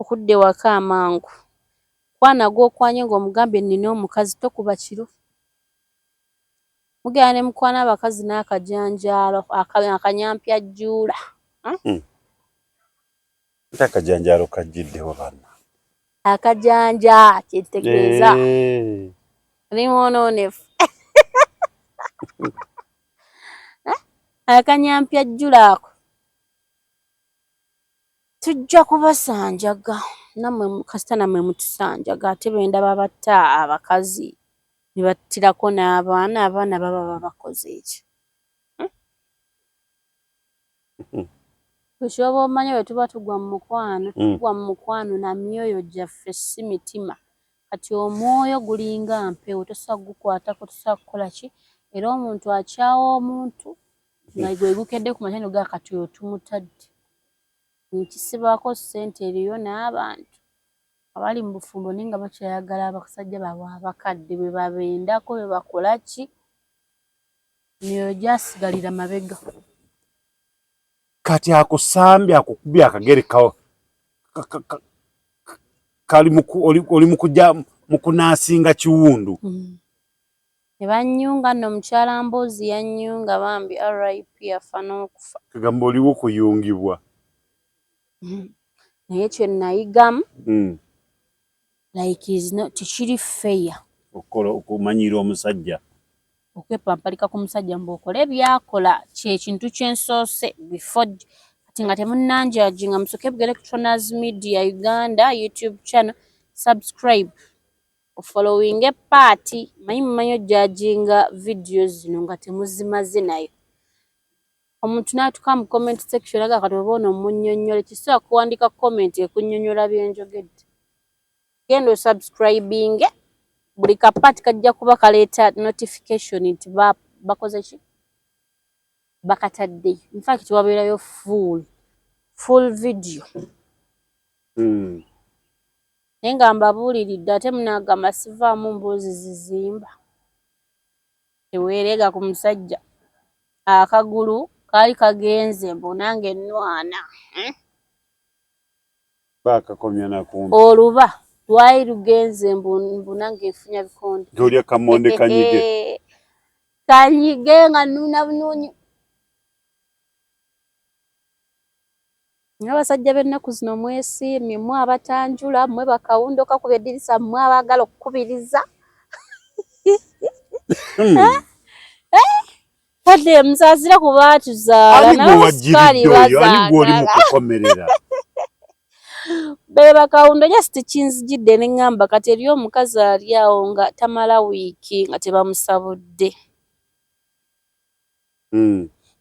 okudde waka amangu kwana gw'okwanye ng'omugambye nnina omukazi tokuba kiro mugenda ne mukwana abakazi n'akajanjaalo akanyampyajjuula akajanjaalo kajjiddewo banna akajanja kyetegeeza limwonoonefu akanyampyajjula ako tujja kubasanjaga nammwe kasita nammwe mutusanjaga ate bendaba batta abakazi ne battirako n'abaana baba babakoze eki Kushobo omanyi bwe tuba tugwa mu mukwano na myoyo gyaffe si mitima kati omwoyo gulinga mpewo tosobola gukwatako tosobola kukola ki era omuntu akyawa omuntu nga gwe gukedde ku matendo ga kati oyo tumutadde nkisibako ssente eriyo n'abantu abali mu bufumbo naye nga bakyayagala abasajja baabwe abakadde bwe babendako bwe bakola ki myoyo gyasigalira mabega kati akusambye akukubye akagere kali oli mukujja mukunaasinga kiwundu ne bannyunga nno mukyala Mboozi yannyunga bambi RIP afa n'okufa kagamba oliwo kuyungibwa naye kye nayigamu like is not tekiri fair okumanyira omusajja okwepampalika ku musajja mb'okola ebyakola kyekintu kyensoose before kati nga temunnanjaji nga musooke bugere ku Toners Media Uganda YouTube channel subscribe ofollowing party manyi ojjajinga videos zino nga temuzimaze nayo omuntu n'atuka mu comment section aga kati oba ono munnyonnyole kisobola kuwandika comment ekunnyonnyola byenjogedde genda osubscribing buli kapati kajja kuba kaleeta notification nti bakoze ki bakatadde in fact wabeerayo full video naye nga mbabuuliridde ate munaagamba sivaamu mboozi zizimba teweereega ku musajja akagulu kaali kagenze mbu nange nnwana baakakomya nakumbi oluba lwali lugenze mbu nange nfunya bikonde ng'olya kamonde kanyige nga nnuuna bunuunyi n'abasajja b'ennaku zino mwesiimye mmwe abatanjula mmwe bakawundoka ku byedirisa mmwe abaagala okukubiriza kade musaasira ku baatuzaala n'abasukaali bazaagala ali mukukomerera bebe bakawundo just kinzijidde ne ngamba kati eriyo omukazi ali awo nga tamala wiiki nga tebamusabudde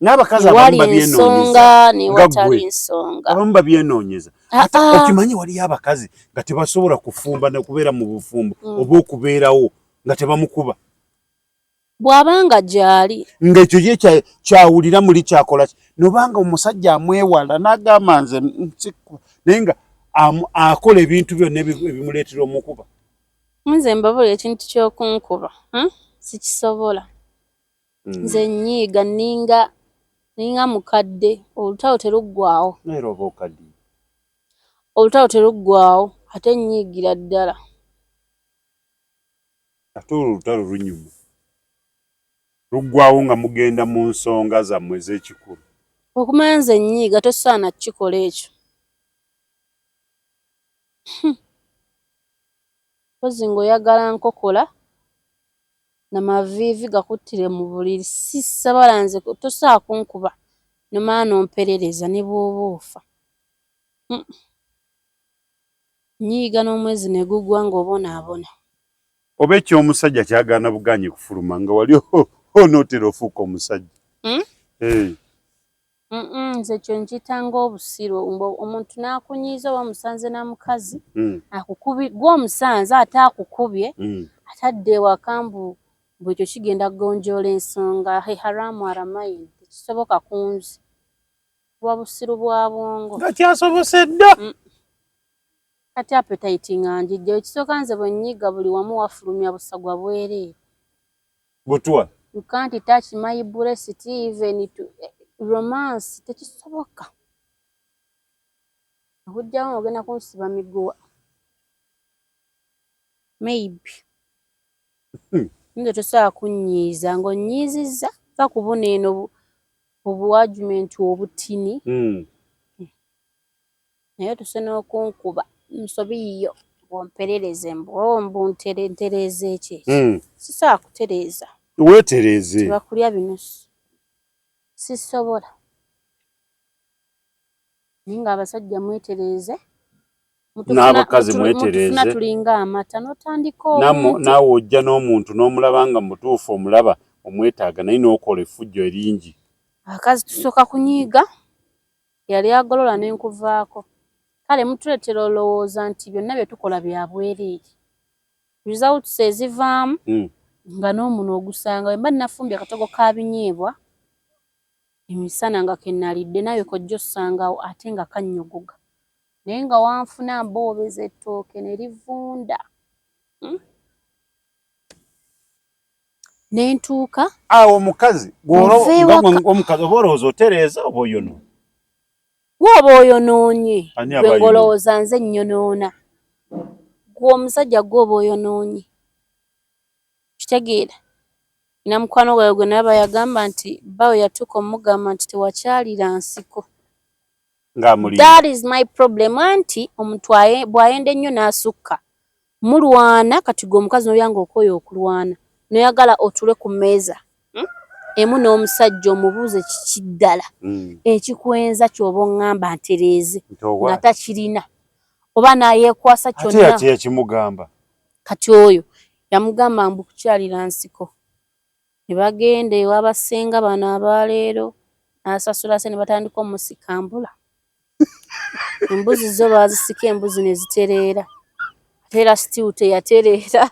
n'abakazi abamu babyenoonyeza newatali nsonga abamu babyenoonyeza ate okimanyi waliyo abakazi nga tebasobola kufumba nokubeera mu bufumbo oba okubeerawo nga tebamukuba bw'abanga gy'ali ng'ekyo ye kyawulira muli kyakola nobanga omusajja amwewala n'agamba nze naye nga akola ebintu byonna ebimuleetera omukuba nze mbabula ekintu ky'okunkuba sikisobola nze nnyiiga ninga mukadde olutalo teruggwawo naera oba okaddi olutalo teruggwawo ate nnyiigira ddala ate olutalo lunyuma luggwawo nga mugenda mu nsonga zammwe ez'ekikulu okumanya nze nnyiiga tosaana kukikola ekyo mpozi ng'oyagala nkokola namaviivi gakuttire mu buliri sisabala nze tosobola kunkuba nomala nomperereza ne bw'oba ofa nnyiiga n'omwezi ne gugwa ng'obonaabona oba ekyomusajja kyagaana buganye kufuluma nga wali onootera ofuuka omusajja nze kyo nkitanga obusiru omuntu n'akunyiiza oba musanze na mukazi gwe omusanze ate akukubye atadde ewaka mbu ekyo kigenda kugonjoola ensonga haramu aramaini tekisoboka kunzi. 'Bwa busiru bwa bwongo. Nga kyasobose dda. kati appetite nga njijja ekisooka nze bwe nnyiga buli wamu wafulumya busagwa bwereere. Butwa. You can't touch my breast even to romance tekisoboka. Okujjawo ogenda kunsiba miguwa. Maybe. Nze tosobola kunnyiiza ng'onnyiizizza va kubuna eno obuwajumenti obutini. Naye tosobola okunkuba nsobiyo bw'omperereze mbuntereeze ekyo. Sisobola kutereeza. Weetereeze. Tebakulya binusu. Sisobola. Naye ng'abasajja mwetereeze. N'abakazi mwetereeze. Mutufuna tulinga amata n'otandika omuntu. Naawe ojja n'omuntu n'omulaba nga mutuufu omulaba omwetaaga naye n'okola effujjo eringi. Abakazi tusooka kunyiiga yali agolola n'enkuvaako. Kale mutuleetera olowooza nti byonna bye tukola bya bwereere. Results ezivaamu nga n'omuno ogusanga bwe mba nafumbye akatogo ka binyeebwa emisana nga ke nalidde naye kojja ossangawo ate nga kannyogoga. Naye nga wanfuna mboobeza ettooke ne livunda. Ne ntuuka. Awo omukazi omukazi oba olowooza otereeza oba oyonoona? Gw'oba oyonoonye. Gwe ng'olowooza nze nnyonoona. Gwe omusajja gw'oba oyonoonye. Kitegeera. Nina mukwano gwawe gwe nalaba yagamba nti bba we yatuuka omugamba nti tewakyalira nsiko. That is my problem. Anti omuntu bw'ayenda ennyo n'asukka. Mulwana kati gwe omukazi n'oyanga okwoya okulwana. Noyagala otule ku mmeeza. Emu n'omusajja omubuuze kiki ddala. Ekikwenza ky'oba oŋŋamba ntereeze. Nga takirina. Oba n'ayeekwasa kyonna. Ate yakimugamba. Kati oyo yamugamba mbu kukyalira nsiko. Ne bagenda ewabasenga bano abaleero n'asasula se ne batandika omusikambula. Embuzi zo baazisika embuzi ne zitereera. Ate era sitiu teyatereera.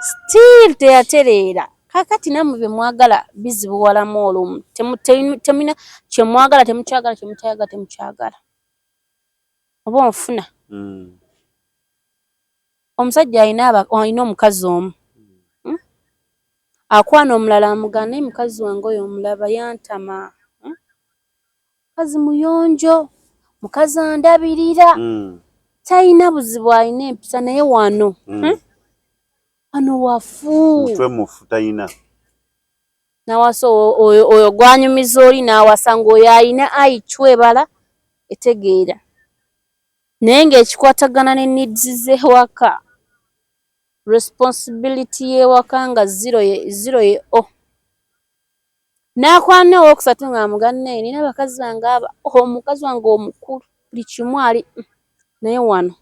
Still teyatereera. Kakati nammwe bye mwagala bizibuwalamu olumu. Temuna kye mwagala temukyagala, kye mutayagala temukyagala. Oba onfuna. Omusajja alina omukazi omu. Akwana omulala amugamba naye mukazi wange oyo omulaba yantama. Mukazi muyonjo. Mukazi andabirira. Talina buzibu alina empisa naye wano. Wano wafu. Mutwe mufu talina. Nawasa oyo gwanyumiza oli n'awasa ng'oyo alina ayicwebala etegeera. Naye ng'ekikwatagana ne needs z'ewaka. Responsibility y'ewaka nga zero ye o. N'akwana owookusatu ng'amuganne nina abakazi bange omukazi wange omukulu buli kimu ali naye wano.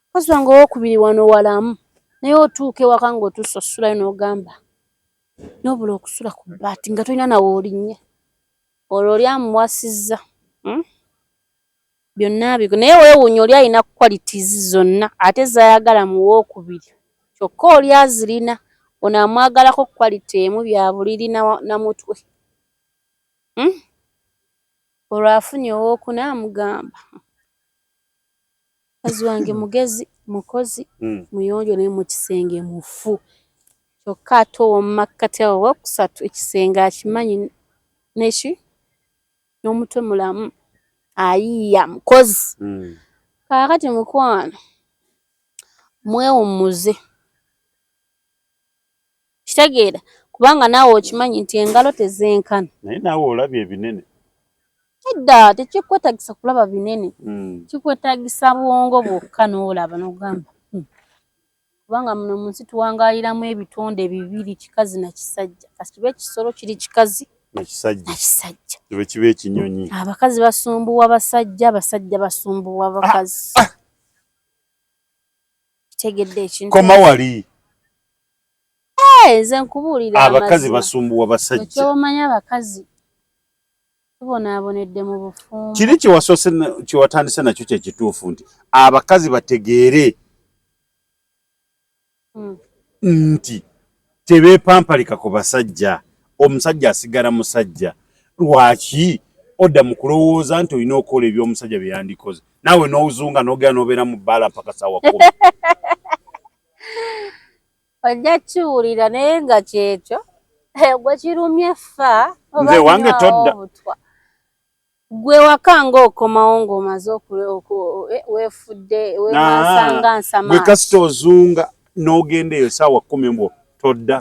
Mukazi wange owookubiri wano walamu. Naye otuuka ewaka ng'otuusa osulayo n'ogamba n'obula okusula ku bbaati nga tolina nawe olinnya. Olwo oli amuwasizza. Byonna biko naye weewuunya oli alina qualities zonna ate z'ayagala mu wookubiri. Kyokka oli azirina ono amwagalako quality emu bya buliri na mutwe. Olwo afunye owookuna amugamba. Mukazi wange mugezi, mukozi, muyonjo naye mu kisenge mufu. Kyokka ate ow'omumakkati awo owookusatu ekisenge akimanyi neki n'omutwe mulamu ayiiya mukozi. Kaakati mukwano mwewummuze. Kitegeera kubanga naawe okimanyi nti engalo tezenkana. Naye naawe olabye ebinene. Edda tekikwetagisa kulaba binene. Kikwetagisa bwongo bwokka n'olaba n'ogamba. Kubanga muno mu nsi tuwangaaliramu ebitonde bibiri kikazi na kisajja. Kasi kiba ekisolo kiri kikazi na kisajja. Kibe kiba ekinyonyi. Abakazi basumbuwa basajja, abasajja basumbuwa bakazi. Kitegedde ekintu. Koma wali. Nze nkubuulira abakazi basumbuwa basajja. Ekyomanyi abakazi tubonaabonedde mu bufumbo. Kiri kiwatandise nakyo kyekituufu nti abakazi bategeere nti tebeepampalika ku basajja. Omusajja asigala musajja. Lwaki odda mu kulowooza nti olina okukola eby'omusajja bye yandikoze naawe n'owuzunga n'ogera n'obeera mu bbaala mpaka ssaawa 10. ojja kiwulira naye nga kyekyo gwe kirumye ffa nze wange todda gwe wakanga okomawo ng'omaze weefudde wemasanga nsama gwe kasita ozunga n'ogenda eyo ssaawa 10 mbwo todda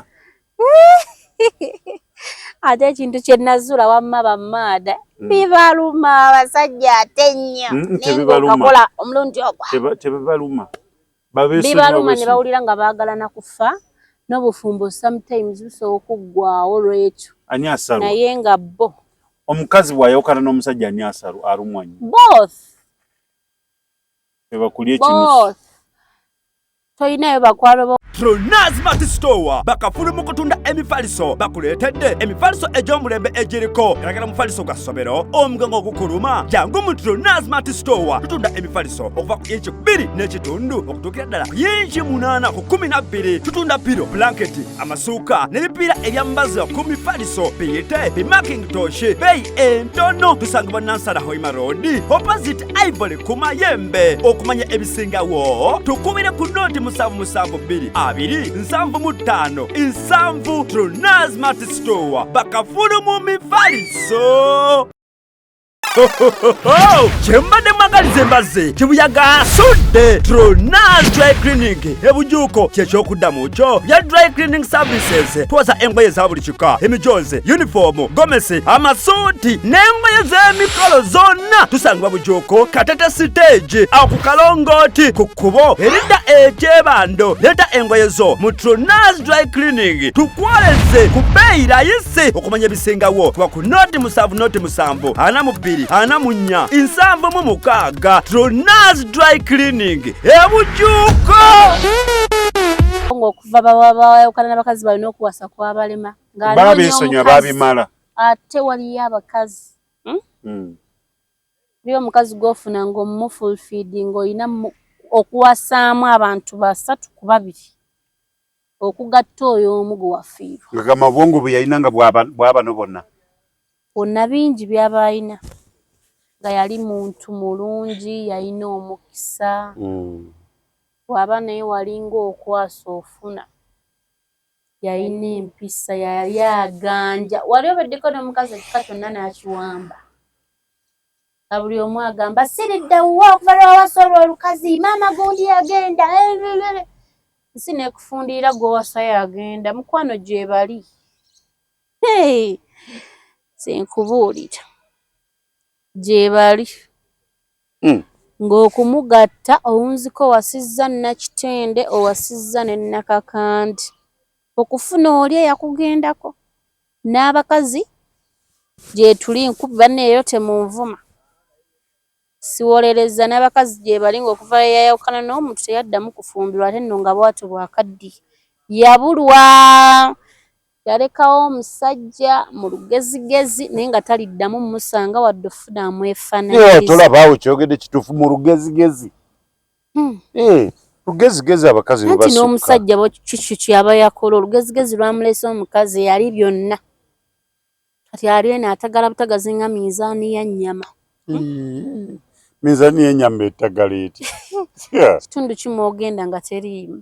ate ekintu kye nazuula wamma bammaada bibaluma abasajja ate nnyo nengaokakola omulundi ogwo tebibaluma bibaluma ne bawulira nga baagalana kufa n'obufumbo sometimes busobola okuggwawo lwekyo ani asalwa naye nga bo omukazi bw'ayawukana n'omusajja ani alumwa nnyo both ebakulya ekinusu toyinayo bakwalo Tronaz Mart Store bakafulu mu kutunda emifaliso bakuleetedde emifaliso egy'omulembe egiriko eragala mufaliso gwa ssomero omugango ogukuluma jangu mu Tronaz Mart Store tutunda emifaliso okuva ku inchi 2 n'ekitundu okutuukira ddala ku inchi 8 ku 12 tutunda piro blanketi amasuuka n'ebipiira ebyambaza ku mifaliso biyite bimakintosh beeyi entono tusangibwa Nansana Hoima Road opposite Ivory ku Mayembe okumanya ebisingawo tukubire ku noti 772 275 Nsanvu Tronaz Mart Store bakafulu mu mifaliso Chembade magalize mbaze chibuyaga asudde Tronaz Dry Cleaning ebujuko kyekyokuda mucho ya dry cleaning services twaza engoye za buli kika emijoze uniform gomesi amasuti n'engoye z'emikolo zonna tusangibwa bujuko Katete stage akukalongoti ku kkubo erida ekyebando leta engoye zo mu Tronaz Dry Cleaning tukwaleze ku bbeeyi layisi okumanya ebisingawo tuba ku noti 7 ana mu 2 ana mu 4 7 mu 6 Tronaz Dry Cleaning ebujuko okuva bawayawukana n'abakazi balina okuwasa kw'abalema baabesonyiwa baabimala ate waliyo abakazi byo omukazi gw'ofuna ng'omufulfidi ng'olina okuwasaamu abantu 3 ku 2 okugatta oyo omu gwe wafiirwa nga gamabwongo bwe yalina nga bw'abano bonna bonna bingi by'abalina nga yali muntu mulungi yalina omukisa bw'aba naye walinga okwasa ofuna yalina empisa yali aganja wali obeddeko n'omukazi ekika kyonna n'akiwamba nga buli omu agamba siridde wuwa okuva lwawasa olwo olukazi maama gundi yagenda nsi neekufundirira gw'owasa yagenda mukwano gye bali senkubuulira gye bali ng'okumugatta owunziko owasizza Nakitende owasizza ne Nakakandi okufuna oli eyakugendako n'abakazi gye tuli nkubi banneeyo temunvuma siwolereza n'abakazi gye bali ng'okuva yayawukana n'omuntu teyaddamu kufumbirwa ate nno nga bwatyo bwakaddiye yabulwa yalekawo omusajja mu lugezigezi naye nga taliddamu musanga wadde ofuna amwefaananyiriza tolabaawo kyogedde kituufu mu lugezigezi lugezigezi abakazi anti n'omusajja kikyo kyaba yakola olugezigezi lwamulese omukazi yali byonna kati ali eno atagala butagazi nga minzaani ya nnyama minzaani y'ennyama ettagala eti kitundu kimu ogenda nga teriimu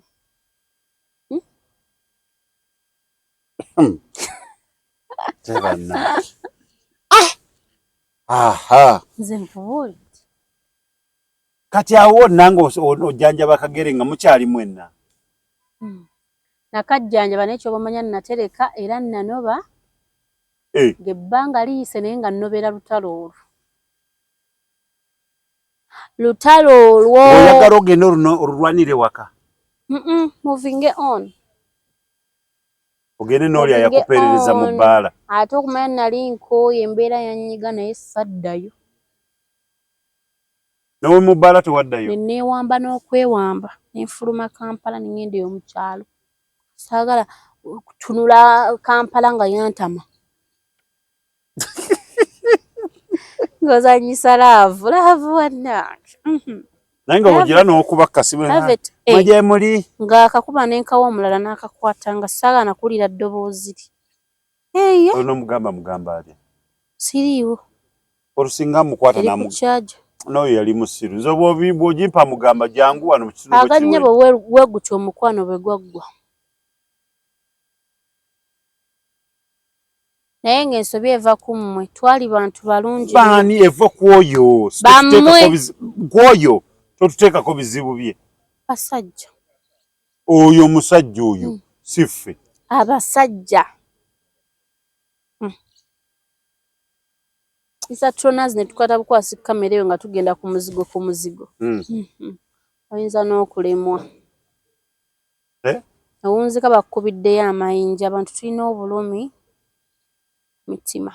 nze nkubuulira kati awo nange ojjanjaba akagere nga mukyali mwenna nakajjanjaba naye kyobamanya natereka era nanoba ng'ebbanga liyise naye nga nnobera lutalo olwo oyagala ogenda olulwanire waka moving on ogende n'oli ayakupeerereza mu bbaala ate okumanya nali nkooye embeera yanyiga naye saddayo nowe mu bbaala tewaddayo neneewamba n'okwewamba nenfuluma Kampala nengenda eyo mu kyalo saagala kutunula Kampala nga yantama ng'ozanyisa laavu wannange naye nga ogira n'okuba kasimu mwaje muli ng'akakuba nenkawa omulala n'akakwata nga saagala nakuwulira ddoboozi lye ono mugamba ali siriiwo olusinga mukwata namu n'oyo yali musiru nze bw'ogimpa mugamba jangu wano mu kitundu aganyabo weegutya omukwano bwe gwaggwa naye ng'ensobi eva ku mmwe twali bantu balungi baani eva ku oyo totuteekako bizibu bye basajja oyo omusajja oyo siffe abasajja Isatronas ne tukwata bukwasi kamera eyo nga tugenda ku muzigo oyinza n'okulemwa awunzika bakubiddeyo amayinja abantu tulina obulumi mitima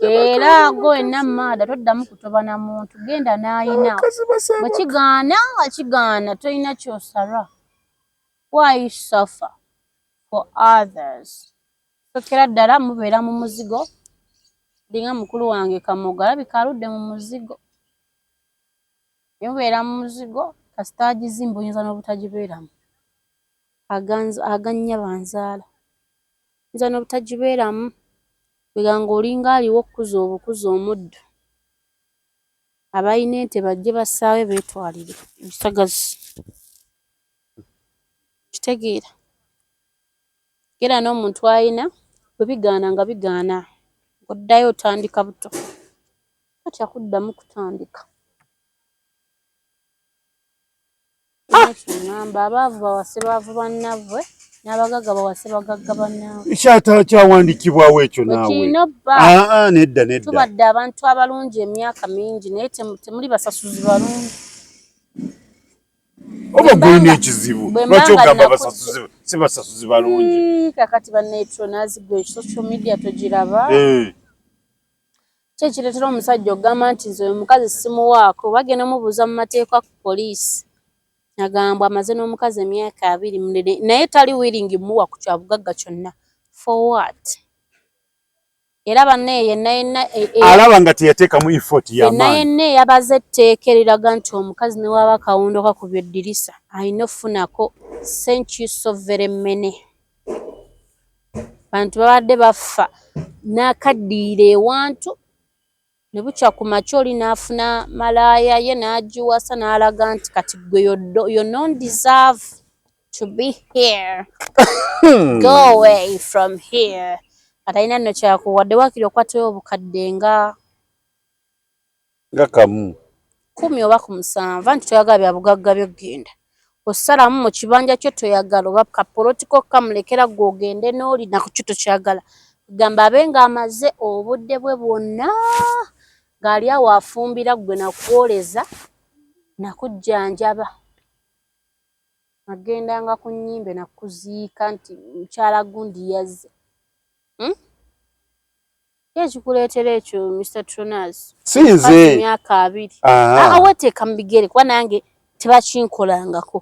era go enamada toddamu kutobana muntu genda n'ayina bwekigaana tolina kyosala why suffer for others sokera ddala mubeera mu muzigo linga mukulu wange Kamoga alabika aludde mu muzigo mubeera mu muzigo kasita agizimba oyinza n'obutagibeeramu aganya banzaala oyinza n'obutagibeeramu bweganga olinga aliwo okukuza obukuza omuddo abalina ente bajje bassaawe beetwalire ebisagazi kitegeera era n'omuntu ayina bwe bigaana nga bigaana oddayo otandika buto atya kuddamu kutandika ngamba abaavu bawase baavu bannabwe n'abagagga bawase bagagga bannaabwe kyawandiikibwawo ekyo naawe nedda tubadde abantu abalungi emyaka mingi naye temuli basasuzi balungi oba gwolina ekizibu lwaki ogamba si basasuzi balungi kakati bannetronas gwe social media togiraba kyekireetera omusajja ogamba nti nze omukazi simuwaako bagenda mubuuza mu mateeka ku poliisi agambwa amaze n'omukazi emyaka 2 naye tali willing muwa ku kyabugagga kyonna for what era banne yenna alaba nga teyateekamu effort y'amaanyi yenna yabaze etteeka eriraga nti omukazi ne waba akawundo kakubya eddirisa alina okufunako senkyuso veremene bantu babadde bafa n'akaddiira ewantu ne bukya ku makya oli n'afuna malaaya ye n'agiwasa n'alaga nti kati gwe you don't deserve to be here go away from here atalina nno kyakuwadde waakiri okwatayo obukadde nga kamu 10 oba ku 7 anti toyagala bya bugagga by'ogenda osalamu mu kibanja kyo toyagala oba kapolotiko kamulekera gw'ogende n'oli nako kyo tokyagala gamba abe ng'amaze obudde bwe bwonna ng'ali awo afumbira gwe nakwoleza nakujjanjaba agendanga ku nnyimbe nakuziika nti mukyala gundi yazze ekikuleetera ekyo Mr. Tronas sinze emyaka 2 weteeka mu bigere kuba nange tebakinkolangako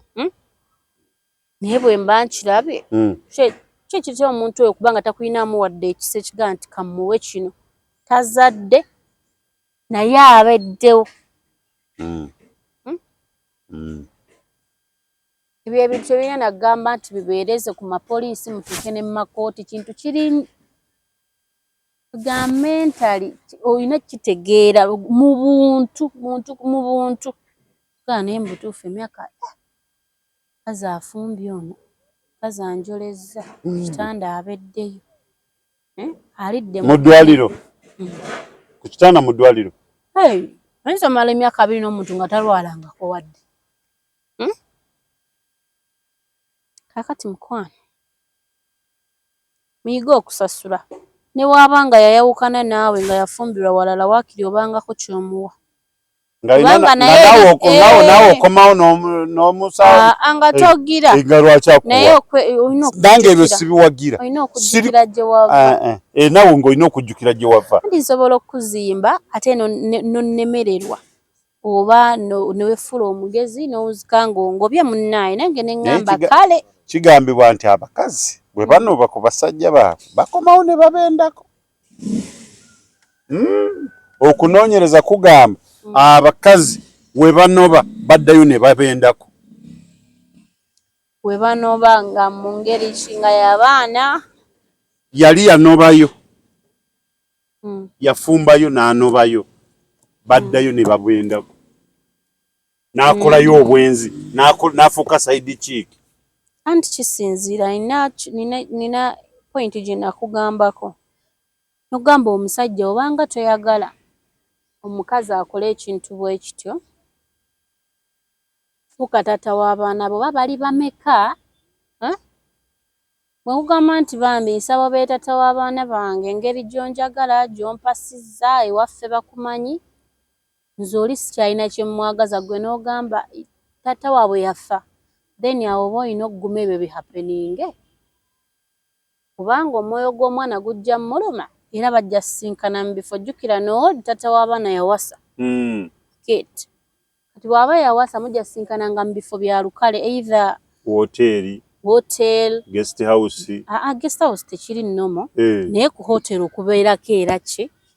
naye bwe mba nkirabye kyekiritera omuntu oyo kubanga takulinamu wadde ekisa ekigaa nti kamuwe kino tazadde naye abeddewo ebyo ebintu ebirina nagamba nti bibeereze ku mapoliisi mutuuke ne mu makooti kintu kiri ga mentally olina kitegeera mu buntu gaa naye mubutuufu emyaka kazi afumbye ono kazi anjolezza kitanda abeddeyo alidde mu ddwaliro ku kitanda mu ddwaliro oyinza omala emyaka 2 n'omuntu nga talwalangako wadde kakati mukwano muyige okusasula ne waaba nga yayawukana naawe nga yafumbirwa walala waakiri obangako kyomuwa naawe okomawo n'omusawo nga togira naye nange ebyo sibiwagira olina okujjukira gye wava naawe ng'olina okujjukira gye wava nsobola okuzimba ate nonemererwa oba newefuula omugezi n'owuzika ng'ongobye munnaaye nange ne ŋŋamba kale kigambibwa nti abakazi bwe banoba ku basajja baabwe bakomawo ne babendako okunoonyereza kugamba abakazi we banoba baddayo ne babendako we banoba nga mu ngeri ki nga y'abaana yali yanobayo yafumbayo n'anobayo baddayo ne babwendako n'akolayo obwenzi n'afuuka side chick. Anti kisinziira nina point gye nakugambako. Nogamba omusajja obanga toyagala omukazi akole ekintu bwe kityo, fuuka taata w'abaana bo bali bameka? Bwe kugamba nti bambi nsaba be taata w'abaana bange engeri gy'onjagala gy'ompasizza ewaffe bakumanyi, nze oli sikyalina kye mwagaza gwe n'ogamba taata waabwe yafa, then awo oba olina okuguma ebyo bihappeninge. Kubanga omwoyo gw'omwana gujja muluma era bajja sisinkana mu bifo. Jjukira n'oli taata w'abaana yawasa. Kate. Kati bw'aba yawasa mujja sisinkananga mu bifo bya lukale, either hotel, guest house. Guest house tekiri nnomo. Naye ku hotel okubeerako era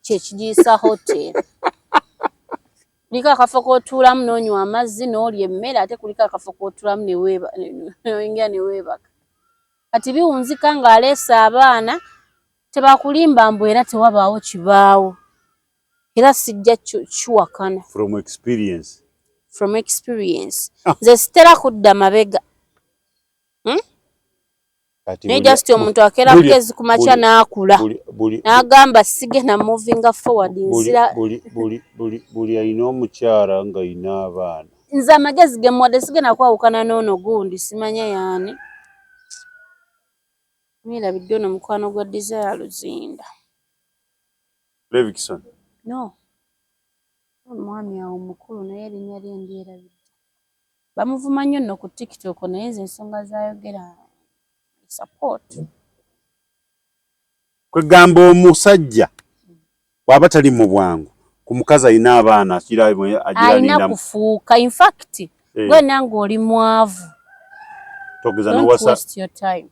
kyekigiyisa hotel. Kuliko akafo k'otuulamu n'onywa amazzi n'olya emmere, ate kuliko akafo k'otuulamu n'oyingira ne weebaka. Kati biwunzika ng'aleese abaana, tebakulimba mbu era tewabaawo kibaawo. Era sijja kiwakana. From experience. Nze sitera kudda mabega. Naye just omuntu akeera bugezi ku makya n'akula. N'agamba sigenda movinga forward nzira. Buli alina omukyala ng'alina abaana. Nze amagezi ge mwadde sigenda kwawukana n'ono gundi simanya yaani. Mwirabidde ono mukwano gwa Desire Luzinda. Levikson. No. Omwami awo mukulu naye erinnya lye ndyerabidde. Bamuvuma nnyo nno ku TikTok naye nze ensonga z'ayogera support. Kwegamba omusajja bw'aba tali mu bwangu ku mukazi alina abaana alina kufuuka. In fact, gwe nange oli mwavu.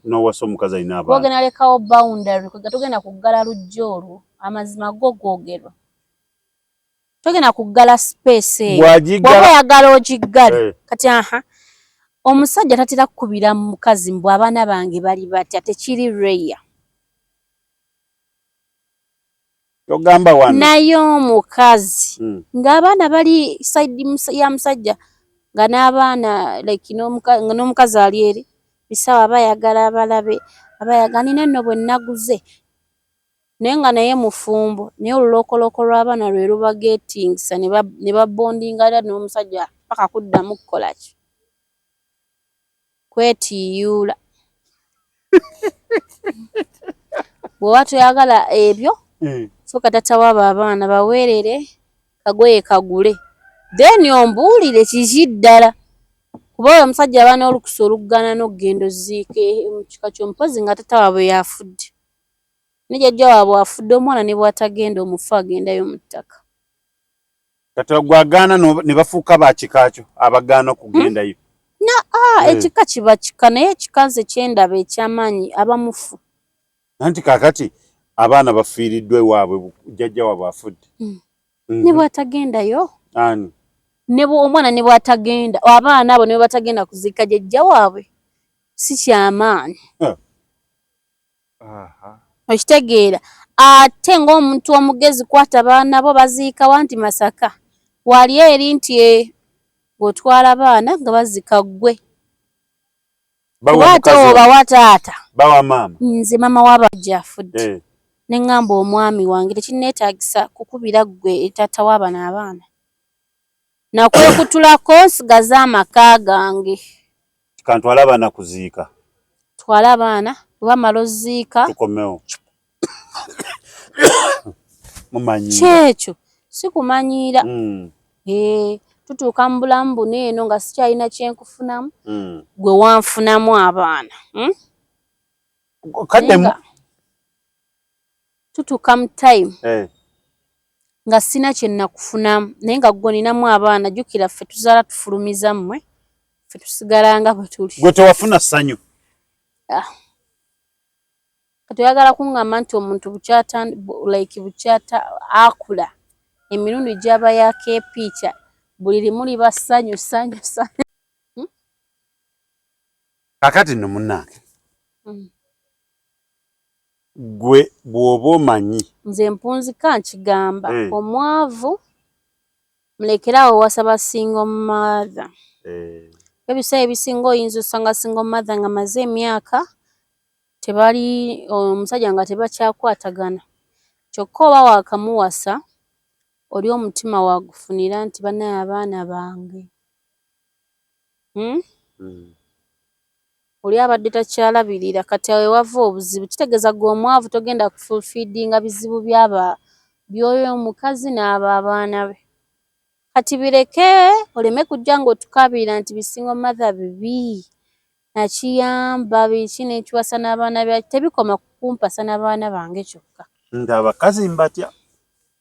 N'owasa omukazi alina abaana. Ogenda lekawo boundary, togenda kuggala lujja olwo, amazima go googerwa. Togenda kuggala space eyo. Bw'oba oyagala ogiggale. Kati omusajja tatera kukubira mu mukazi mbw abaana bange bali batya, tekiri rare. Togamba wano. Naye omukazi ng'abaana bali side ya musajja nga n'abaana like n'omukazi ali eri bisawa bayagala abalabe abayagala nina nno bwe naguze naye nga naye mufumbo naye olulookoloko lw'abaana lwe lubagetingisa ne babondinga era n'omusajja paka kuddamu kukola ki kwetiyuula. Bw'oba toyagala ebyo soka taata w'abo abaana baweerere kagoye kagule then ombuulire kiki ddala kuba oyo omusajja aba n'olukusa oluggana n'okugenda oziike mu kika ky'omupozi nga taata waabwe yafudde ne jjajja waabwe afudde omwana ne bw'atagenda omufu agendayo mu ttaka. Kati gwagaana ne bafuuka ba kikakyo abagaana okugendayo. Ekika kiba kika naye ekikaze kyendaba ekyamaanyi abamufu. Nanti kaakati abaana bafiiriddwe waabwe jjajja waabwe afudde. Ne bw'atagendayo. Ani? Omwana ne bw'atagenda abaana abo ne batagenda kuziika jjajja waabwe si kyamaanyi. Okitegeera ate ng'omuntu omugezi kwata abaana bo baziika wanti Masaka wali eri nti ng'otwala abaana nga bazika ggwe. Kuba ate obawa taata. Bawa maama. Nze maama w'abajja afudde. Ne ŋŋamba omwami wange tekinneetaagisa kukubira ggwe taata w'abano abaana. Nakwekutulako nsigaze amaka gange. Kantwala abaana kuziika. Twala abaana bwamala oziika. Tukomewo. Mumanyiira. Kyekyo sikumanyiira. Tutuuka mu bulamu buno eno nga sikyalina kyenkufunamu gwe wanfunamu abaana. Kaddemu. Tutuuka mu time nga sina kye nakufunamu naye nga gwe ninamu abaana jjukira ffe tuzaala tufulumiza mmwe ffe tusigala nga bwe tuli. Gwe tewafuna ssanyu. Kati oyagala kuŋŋamba nti omuntu bukyata akula emirundi gy'aba yakeepiica buli limu liba ssanyu. Kakati nno munnange gwe bw'oba omanyi nze mpunzika nkigamba omwavu mulekerawo wasaba single mother. Ebiseera ebisinga oyinza osanga single mother nga maze emyaka tebali omusajja nga tebakyakwatagana kyokka oba wakamuwasa oli omutima wagufunira nti banaye abaana bange. Oli abadde takyalabirira kati awe wava obuzibu kitegeeza gwe omwavu togenda kufulfidinga bizibu by'oyo omukazi n'abo abaana be. Kati bireke oleme kujja ng'otukabira nti bisingo mother bibi nakiyamba biki n'ekiwasa n'abaana bya tebikoma kukumpasa n'abaana bange kyokka. Nti abakazi mbatya.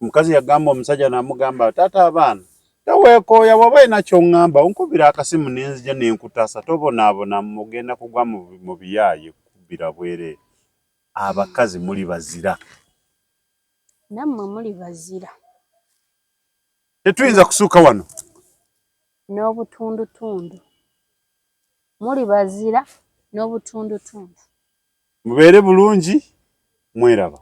Omukazi yagamba omusajja n'amugamba taata abaana taweekooya bw'oba olina ky'oŋŋamba onkubira akasimu nenzija nenkutaasa tobonaabona mugenda kugwa mu biyaaye kubbira bwereere. Abakazi muli bazira. Nammwe muli bazira. Tetuyinza kusuuka wano. N'obutundutundu. Muli bazira n'obutundutundu. Mubeere bulungi mweraba.